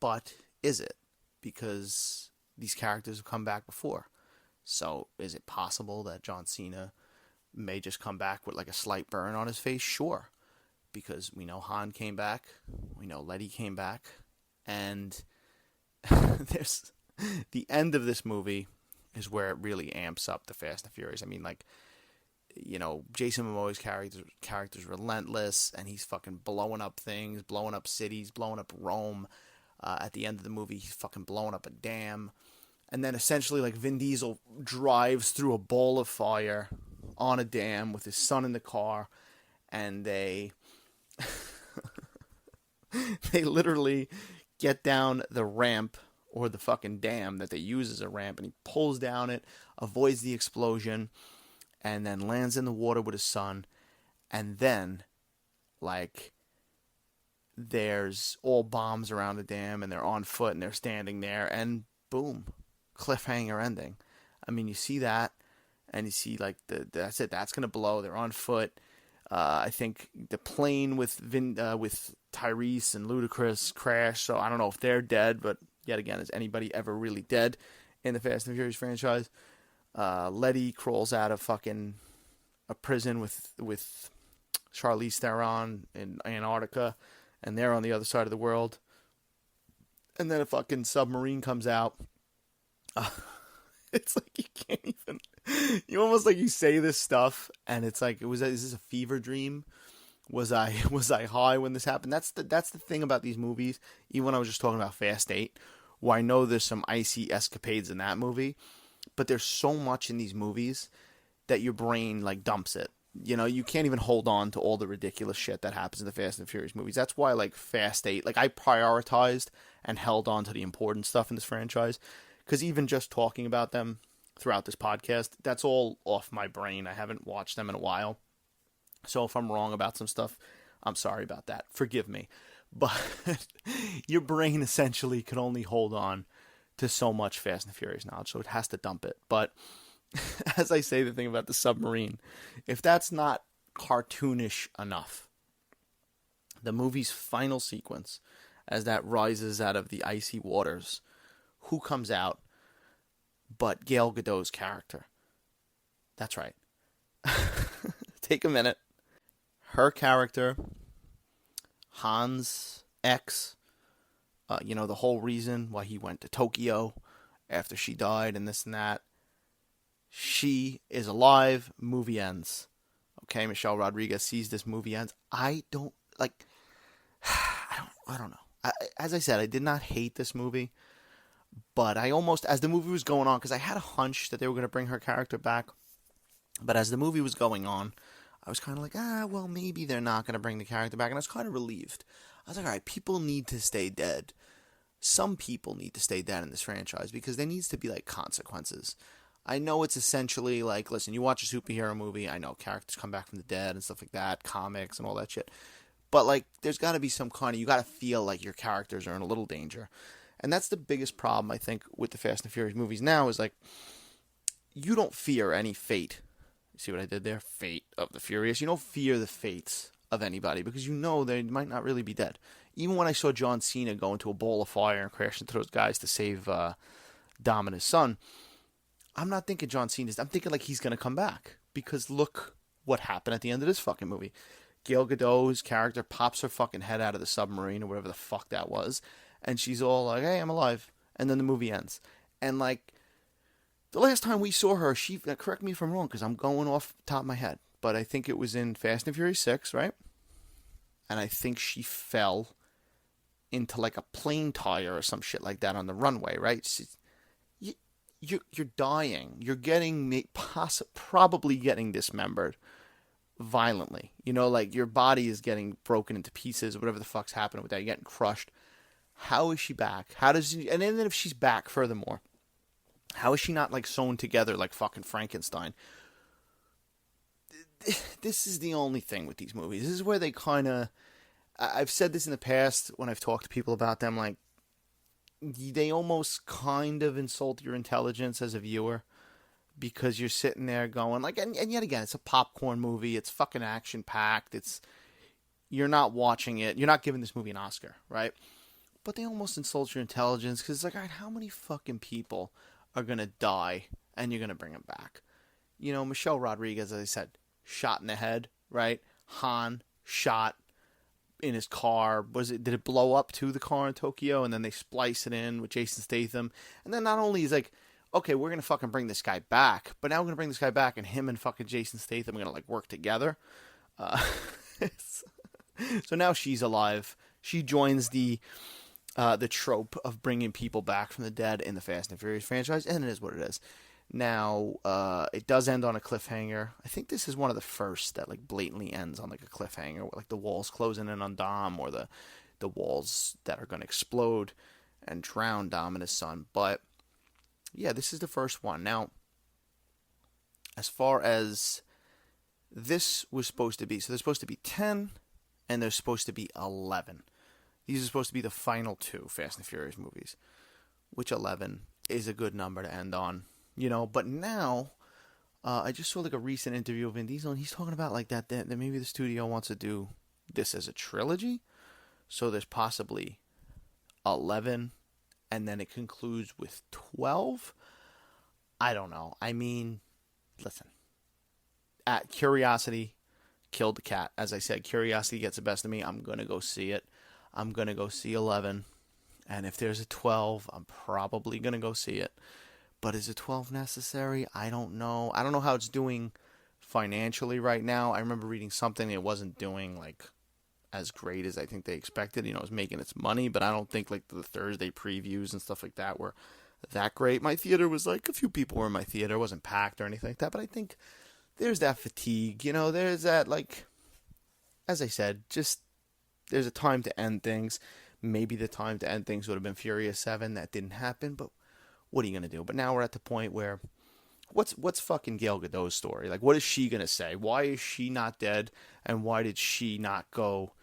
But is it? Because these characters have come back before. So is it possible that John Cena may just come back with like a slight burn on his face? Sure. Because we know Han came back. We know Letty came back. And there's the end of this movie is where it really amps up the Fast and Furious. I mean, like, Jason Momoa's character's relentless, and he's fucking blowing up things, blowing up cities, blowing up Rome. At the end of the movie, he's fucking blowing up a dam. And then essentially, like, Vin Diesel drives through a ball of fire on a dam with his son in the car, and they literally get down the ramp or the fucking dam that they use as a ramp, and he pulls down it, avoids the explosion, and then lands in the water with his son. And then, like, there's all bombs around the dam, and they're on foot, and they're standing there, and boom, cliffhanger ending. I mean, you see that, and you see, like, that's it, that's going to blow, they're on foot. I think the plane with Tyrese and Ludacris crashed, so I don't know if they're dead, but yet again, is anybody ever really dead in the Fast and Furious franchise? Letty crawls out of fucking a prison with Charlize Theron in Antarctica, and they're on the other side of the world. And then a fucking submarine comes out. Uh, it's like you can't even. You almost like you say this stuff, and it's like is this a fever dream? Was I high when this happened? That's the thing about these movies. Even when I was just talking about Fast 8, where I know there's some icy escapades in that movie, but there's so much in these movies that your brain like dumps it. You know, you can't even hold on to all the ridiculous shit that happens in the Fast and Furious movies. That's why, like, Fast 8, like, I prioritized and held on to the important stuff in this franchise. Because even just talking about them throughout this podcast, that's all off my brain. I haven't watched them in a while. So if I'm wrong about some stuff, I'm sorry about that. Forgive me. But your brain essentially can only hold on to so much Fast and Furious knowledge, so it has to dump it. But as I say the thing about the submarine, if that's not cartoonish enough, the movie's final sequence, as that rises out of the icy waters, who comes out but Gal Gadot's character? That's right. Take a minute. Her character, Han's ex, the whole reason why he went to Tokyo after she died and this and that. She is alive. Movie ends. Okay, Michelle Rodriguez sees this movie ends. I don't know. As I said, I did not hate this movie, but I almost, as the movie was going on, because I had a hunch that they were going to bring her character back, but as the movie was going on, I was kind of like, well, maybe they're not going to bring the character back, and I was kind of relieved. I was like, all right, people need to stay dead. Some people need to stay dead in this franchise, because there needs to be, like, consequences. I know it's essentially like, listen, you watch a superhero movie, I know characters come back from the dead and stuff like that, comics and all that shit. But, like, there's got to be some kind of, you got to feel like your characters are in a little danger. And that's the biggest problem, I think, with the Fast and Furious movies now is, like, you don't fear any fate. You see what I did there? Fate of the Furious. You don't fear the fates of anybody because you know they might not really be dead. Even when I saw John Cena go into a ball of fire and crash into those guys to save Dom and his son, I'm not thinking John Cena's. I'm thinking like he's going to come back. Because look what happened at the end of this fucking movie. Gal Gadot's character pops her fucking head out of the submarine or whatever the fuck that was. And she's all like, hey, I'm alive. And then the movie ends. And like, the last time we saw her, she, correct me if I'm wrong, because I'm going off the top of my head. But I think it was in Fast and Furious 6, right? And I think she fell into like a plane tire or some shit like that on the runway, right? You're dying. You're getting, probably getting dismembered violently. You know, like your body is getting broken into pieces or whatever the fuck's happening with that. You're getting crushed. How is she back? How does she, and then if she's back, furthermore, how is she not like sewn together like fucking Frankenstein? This is the only thing with these movies. This is where they kind of, I've said this in the past when I've talked to people about them, like, they almost kind of insult your intelligence as a viewer because you're sitting there going like, and yet again, it's a popcorn movie. It's fucking action packed. You're not watching it. You're not giving this movie an Oscar, right? But they almost insult your intelligence because it's like, all right, how many fucking people are going to die and you're going to bring them back? You know, Michelle Rodriguez, as I said, shot in the head, right? Han shot in his car. Did it blow up to the car in Tokyo and then they splice it in with Jason Statham? And then not only is like, okay, we're going to fucking bring this guy back, but now we're going to bring this guy back and him and fucking Jason Statham are going to like work together. So now she's alive. She joins the trope of bringing people back from the dead in the Fast and Furious franchise, and it is what it is. Now, it does end on a cliffhanger. I think this is one of the first that like blatantly ends on like a cliffhanger, where like the walls closing in on Dom, or the walls that are going to explode and drown Dom and his son. But yeah, this is the first one. Now, as far as this was supposed to be, so there's supposed to be 10, and there's supposed to be 11. These are supposed to be the final 2 Fast and Furious movies, which 11 is a good number to end on. You know, but now, I just saw like a recent interview of Vin Diesel, and he's talking about like that maybe the studio wants to do this as a trilogy. So there's possibly 11, and then it concludes with 12. I don't know. I mean, listen, at curiosity killed the cat. As I said, curiosity gets the best of me. I'm going to go see it. I'm going to go see 11. And if there's a 12, I'm probably going to go see it. But is a 12 necessary? I don't know. I don't know how it's doing financially right now. I remember reading something, it wasn't doing like as great as I think they expected. You know, it was making its money, but I don't think like the Thursday previews and stuff like that were that great. My theater was like, a few people were in my theater. It wasn't packed or anything like that, but I think there's that fatigue. You know, there's that, like, as I said, just there's a time to end things. Maybe the time to end things would have been Furious 7. That didn't happen, but what are you going to do? But now we're at the point where what's fucking Gal Gadot's story? Like, what is she going to say? Why is she not dead? And why did she not go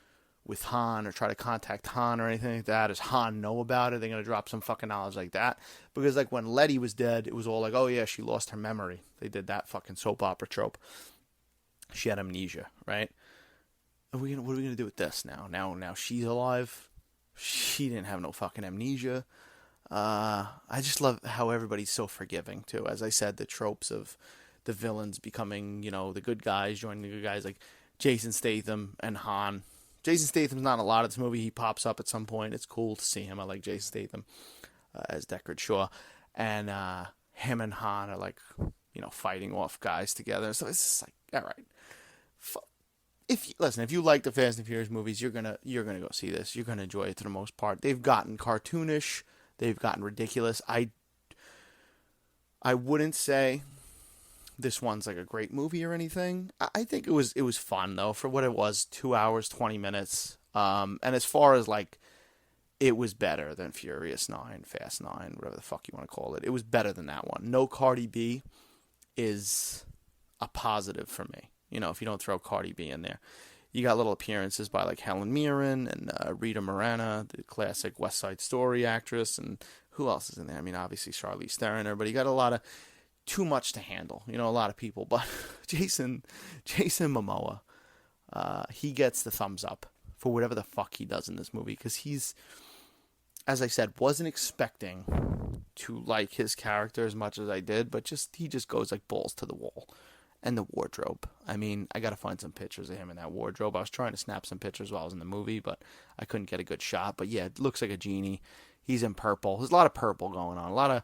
with Han or try to contact Han or anything like that? Does Han know about it? They're going to drop some fucking knowledge like that? Because, like, when Letty was dead, it was all like, oh, yeah, she lost her memory. They did that fucking soap opera trope. She had amnesia, right? What are we going to do with this now? Now she's alive. She didn't have no fucking amnesia. I just love how everybody's so forgiving, too. As I said, the tropes of the villains becoming, you know, the good guys, joining the good guys, like Jason Statham and Han. Jason Statham's not in a lot of this movie. He pops up at some point. It's cool to see him. I like Jason Statham as Deckard Shaw. And him and Han are, like, you know, fighting off guys together. So it's just like, all right. If you like the Fast and Furious movies, you're gonna go see this. You're gonna enjoy it to the most part. They've gotten cartoonish. They've gotten ridiculous. I wouldn't say this one's like a great movie or anything. I think it was fun though for what it was. 2 hours, 20 minutes. And as far as like, it was better than Furious 9, Fast 9, whatever the fuck you want to call it. It was better than that one. No Cardi B is a positive for me. You know, if you don't throw Cardi B in there. You got little appearances by like Helen Mirren and Rita Moreno, the classic West Side Story actress, and who else is in there? I mean, obviously Charlize Theron, but you got a lot of too much to handle. You know, a lot of people. But Jason Momoa, he gets the thumbs up for whatever the fuck he does in this movie, because he's, as I said, wasn't expecting to like his character as much as I did, but he just goes like balls to the wall. And the wardrobe. I mean, I got to find some pictures of him in that wardrobe. I was trying to snap some pictures while I was in the movie, but I couldn't get a good shot. But yeah, it looks like a genie. He's in purple. There's a lot of purple going on.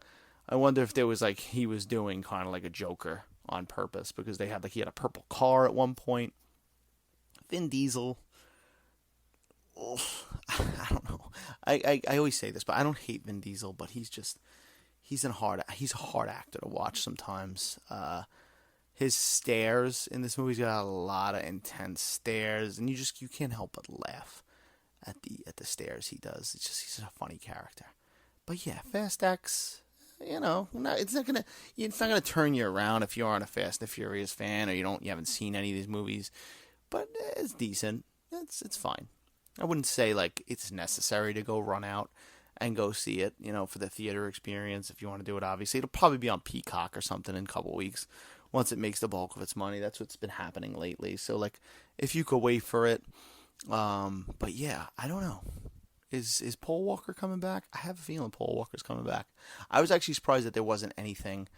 I wonder if there was like, he was doing kind of like a Joker on purpose, because he had a purple car at one point. Vin Diesel. Oh, I don't know. I always say this, but I don't hate Vin Diesel, but he's a hard actor to watch sometimes. His stares in this movie's got a lot of intense stares, and you can't help but laugh at the stares he does. He's a funny character. But yeah, Fast X, you know, it's not gonna turn you around if you aren't a Fast and Furious fan, or you haven't seen any of these movies. But it's decent. It's fine. I wouldn't say like it's necessary to go run out and go see it, you know, for the theater experience. If you want to do it, obviously it'll probably be on Peacock or something in a couple weeks. Once it makes the bulk of its money. That's what's been happening lately. So, like, if you could wait for it. But, yeah, I don't know. Is Paul Walker coming back? I have a feeling Paul Walker's coming back. I was actually surprised that there wasn't anything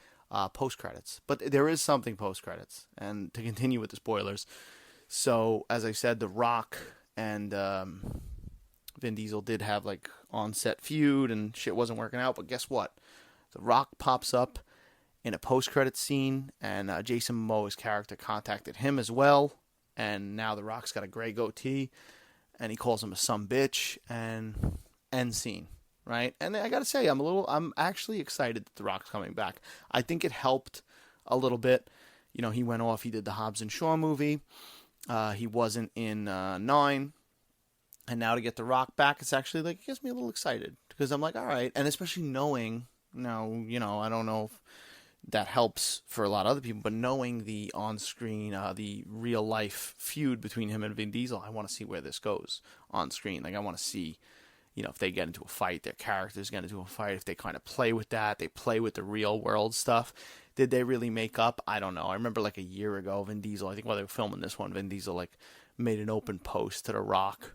post-credits. But there is something post-credits. And to continue with the spoilers. So, as I said, The Rock and Vin Diesel did have, like, on-set feud. And shit wasn't working out. But guess what? The Rock pops up in a post-credit scene, and Jason Momoa's character contacted him as well, and now The Rock's got a gray goatee, and he calls him a sumbitch, and end scene, right? And I gotta say, I'm actually excited that The Rock's coming back. I think it helped a little bit. You know, he went off, he did the Hobbs and Shaw movie, he wasn't in 9, and now to get The Rock back, it's actually, like, it gets me a little excited, because I'm like, all right, and especially knowing, now, you know, I don't know if that helps for a lot of other people, but knowing the on-screen, the real-life feud between him and Vin Diesel, I want to see where this goes on screen. Like, I want to see, you know, if they get into a fight, their characters get into a fight, if they kind of play with that, they play with the real-world stuff. Did they really make up? I don't know. I remember, like, a year ago, Vin Diesel, I think while they were filming this one, Vin Diesel, like, made an open post to The Rock,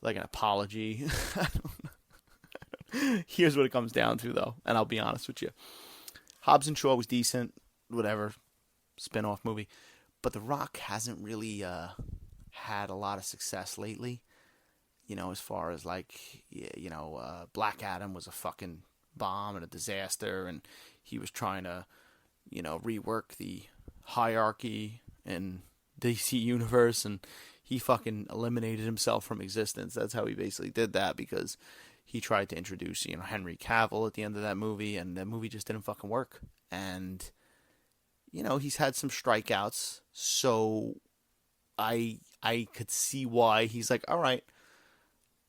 like an apology. I don't know. Here's what it comes down to, though, and I'll be honest with you. Hobbs and Shaw was decent, whatever, spin-off movie. But The Rock hasn't really had a lot of success lately. As far as Black Adam was a fucking bomb and a disaster, and he was trying to, rework the hierarchy in DC Universe, and he fucking eliminated himself from existence. That's how he basically did that, because he tried to introduce, Henry Cavill at the end of that movie, and that movie just didn't fucking work. And, he's had some strikeouts, so I could see why he's like, all right,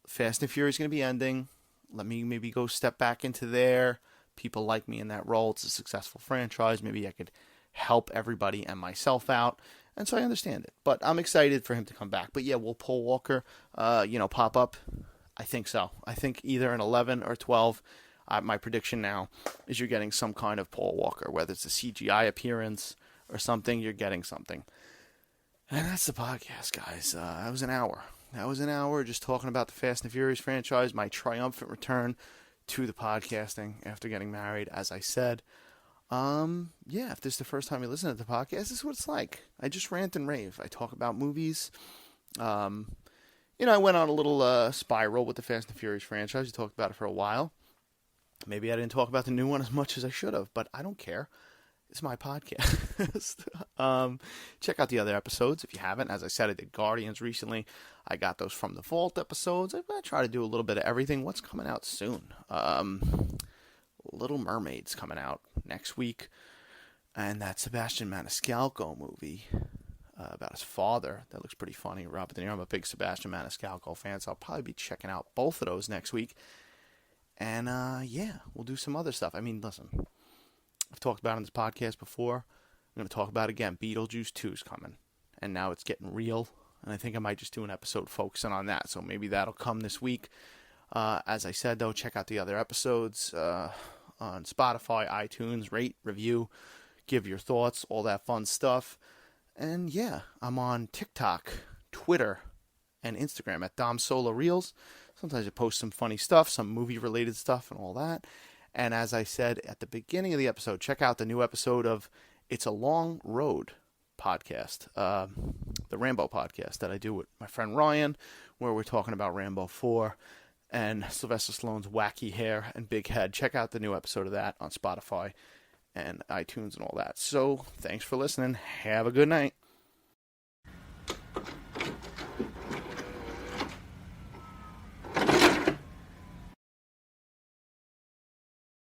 Fast and Furious is going to be ending. Let me maybe go step back into there. People like me in that role. It's a successful franchise. Maybe I could help everybody and myself out. And so I understand it. But I'm excited for him to come back. But yeah, will Paul Walker, pop up? I think so. I think either in 11 or 12. My prediction now is you're getting some kind of Paul Walker. Whether it's a CGI appearance or something, you're getting something. And that's the podcast, guys. That was an hour. Just talking about the Fast and Furious franchise, my triumphant return to the podcasting after getting married, as I said. If this is the first time you listen to the podcast, this is what it's like. I just rant and rave. I talk about movies. I went on a little spiral with the Fast and Furious franchise. We talked about it for a while. Maybe I didn't talk about the new one as much as I should have, but I don't care. It's my podcast. Check out the other episodes if you haven't. As I said, I did Guardians recently. I got those From the Vault episodes. I try to do a little bit of everything. What's coming out soon? Little Mermaid's coming out next week. And that Sebastian Maniscalco movie about his father. That looks pretty funny. Robert De Niro. I'm a big Sebastian Maniscalco fan, so I'll probably be checking out both of those next week. And, we'll do some other stuff. I mean, listen, I've talked about it on this podcast before. I'm going to talk about it again. Beetlejuice 2 is coming. And now it's getting real. And I think I might just do an episode focusing on that. So maybe that'll come this week. As I said, though, check out the other episodes on Spotify, iTunes. Rate, review, give your thoughts, all that fun stuff. And, yeah, I'm on TikTok, Twitter, and Instagram at Dom Solo Reels. Sometimes I post some funny stuff, some movie-related stuff, and all that. And as I said at the beginning of the episode, check out the new episode of It's a Long Road podcast, the Rambo podcast that I do with my friend Ryan, where we're talking about Rambo 4 and Sylvester Stallone's wacky hair and big head. Check out the new episode of that on Spotify and iTunes and all that. So thanks for listening. Have a good night.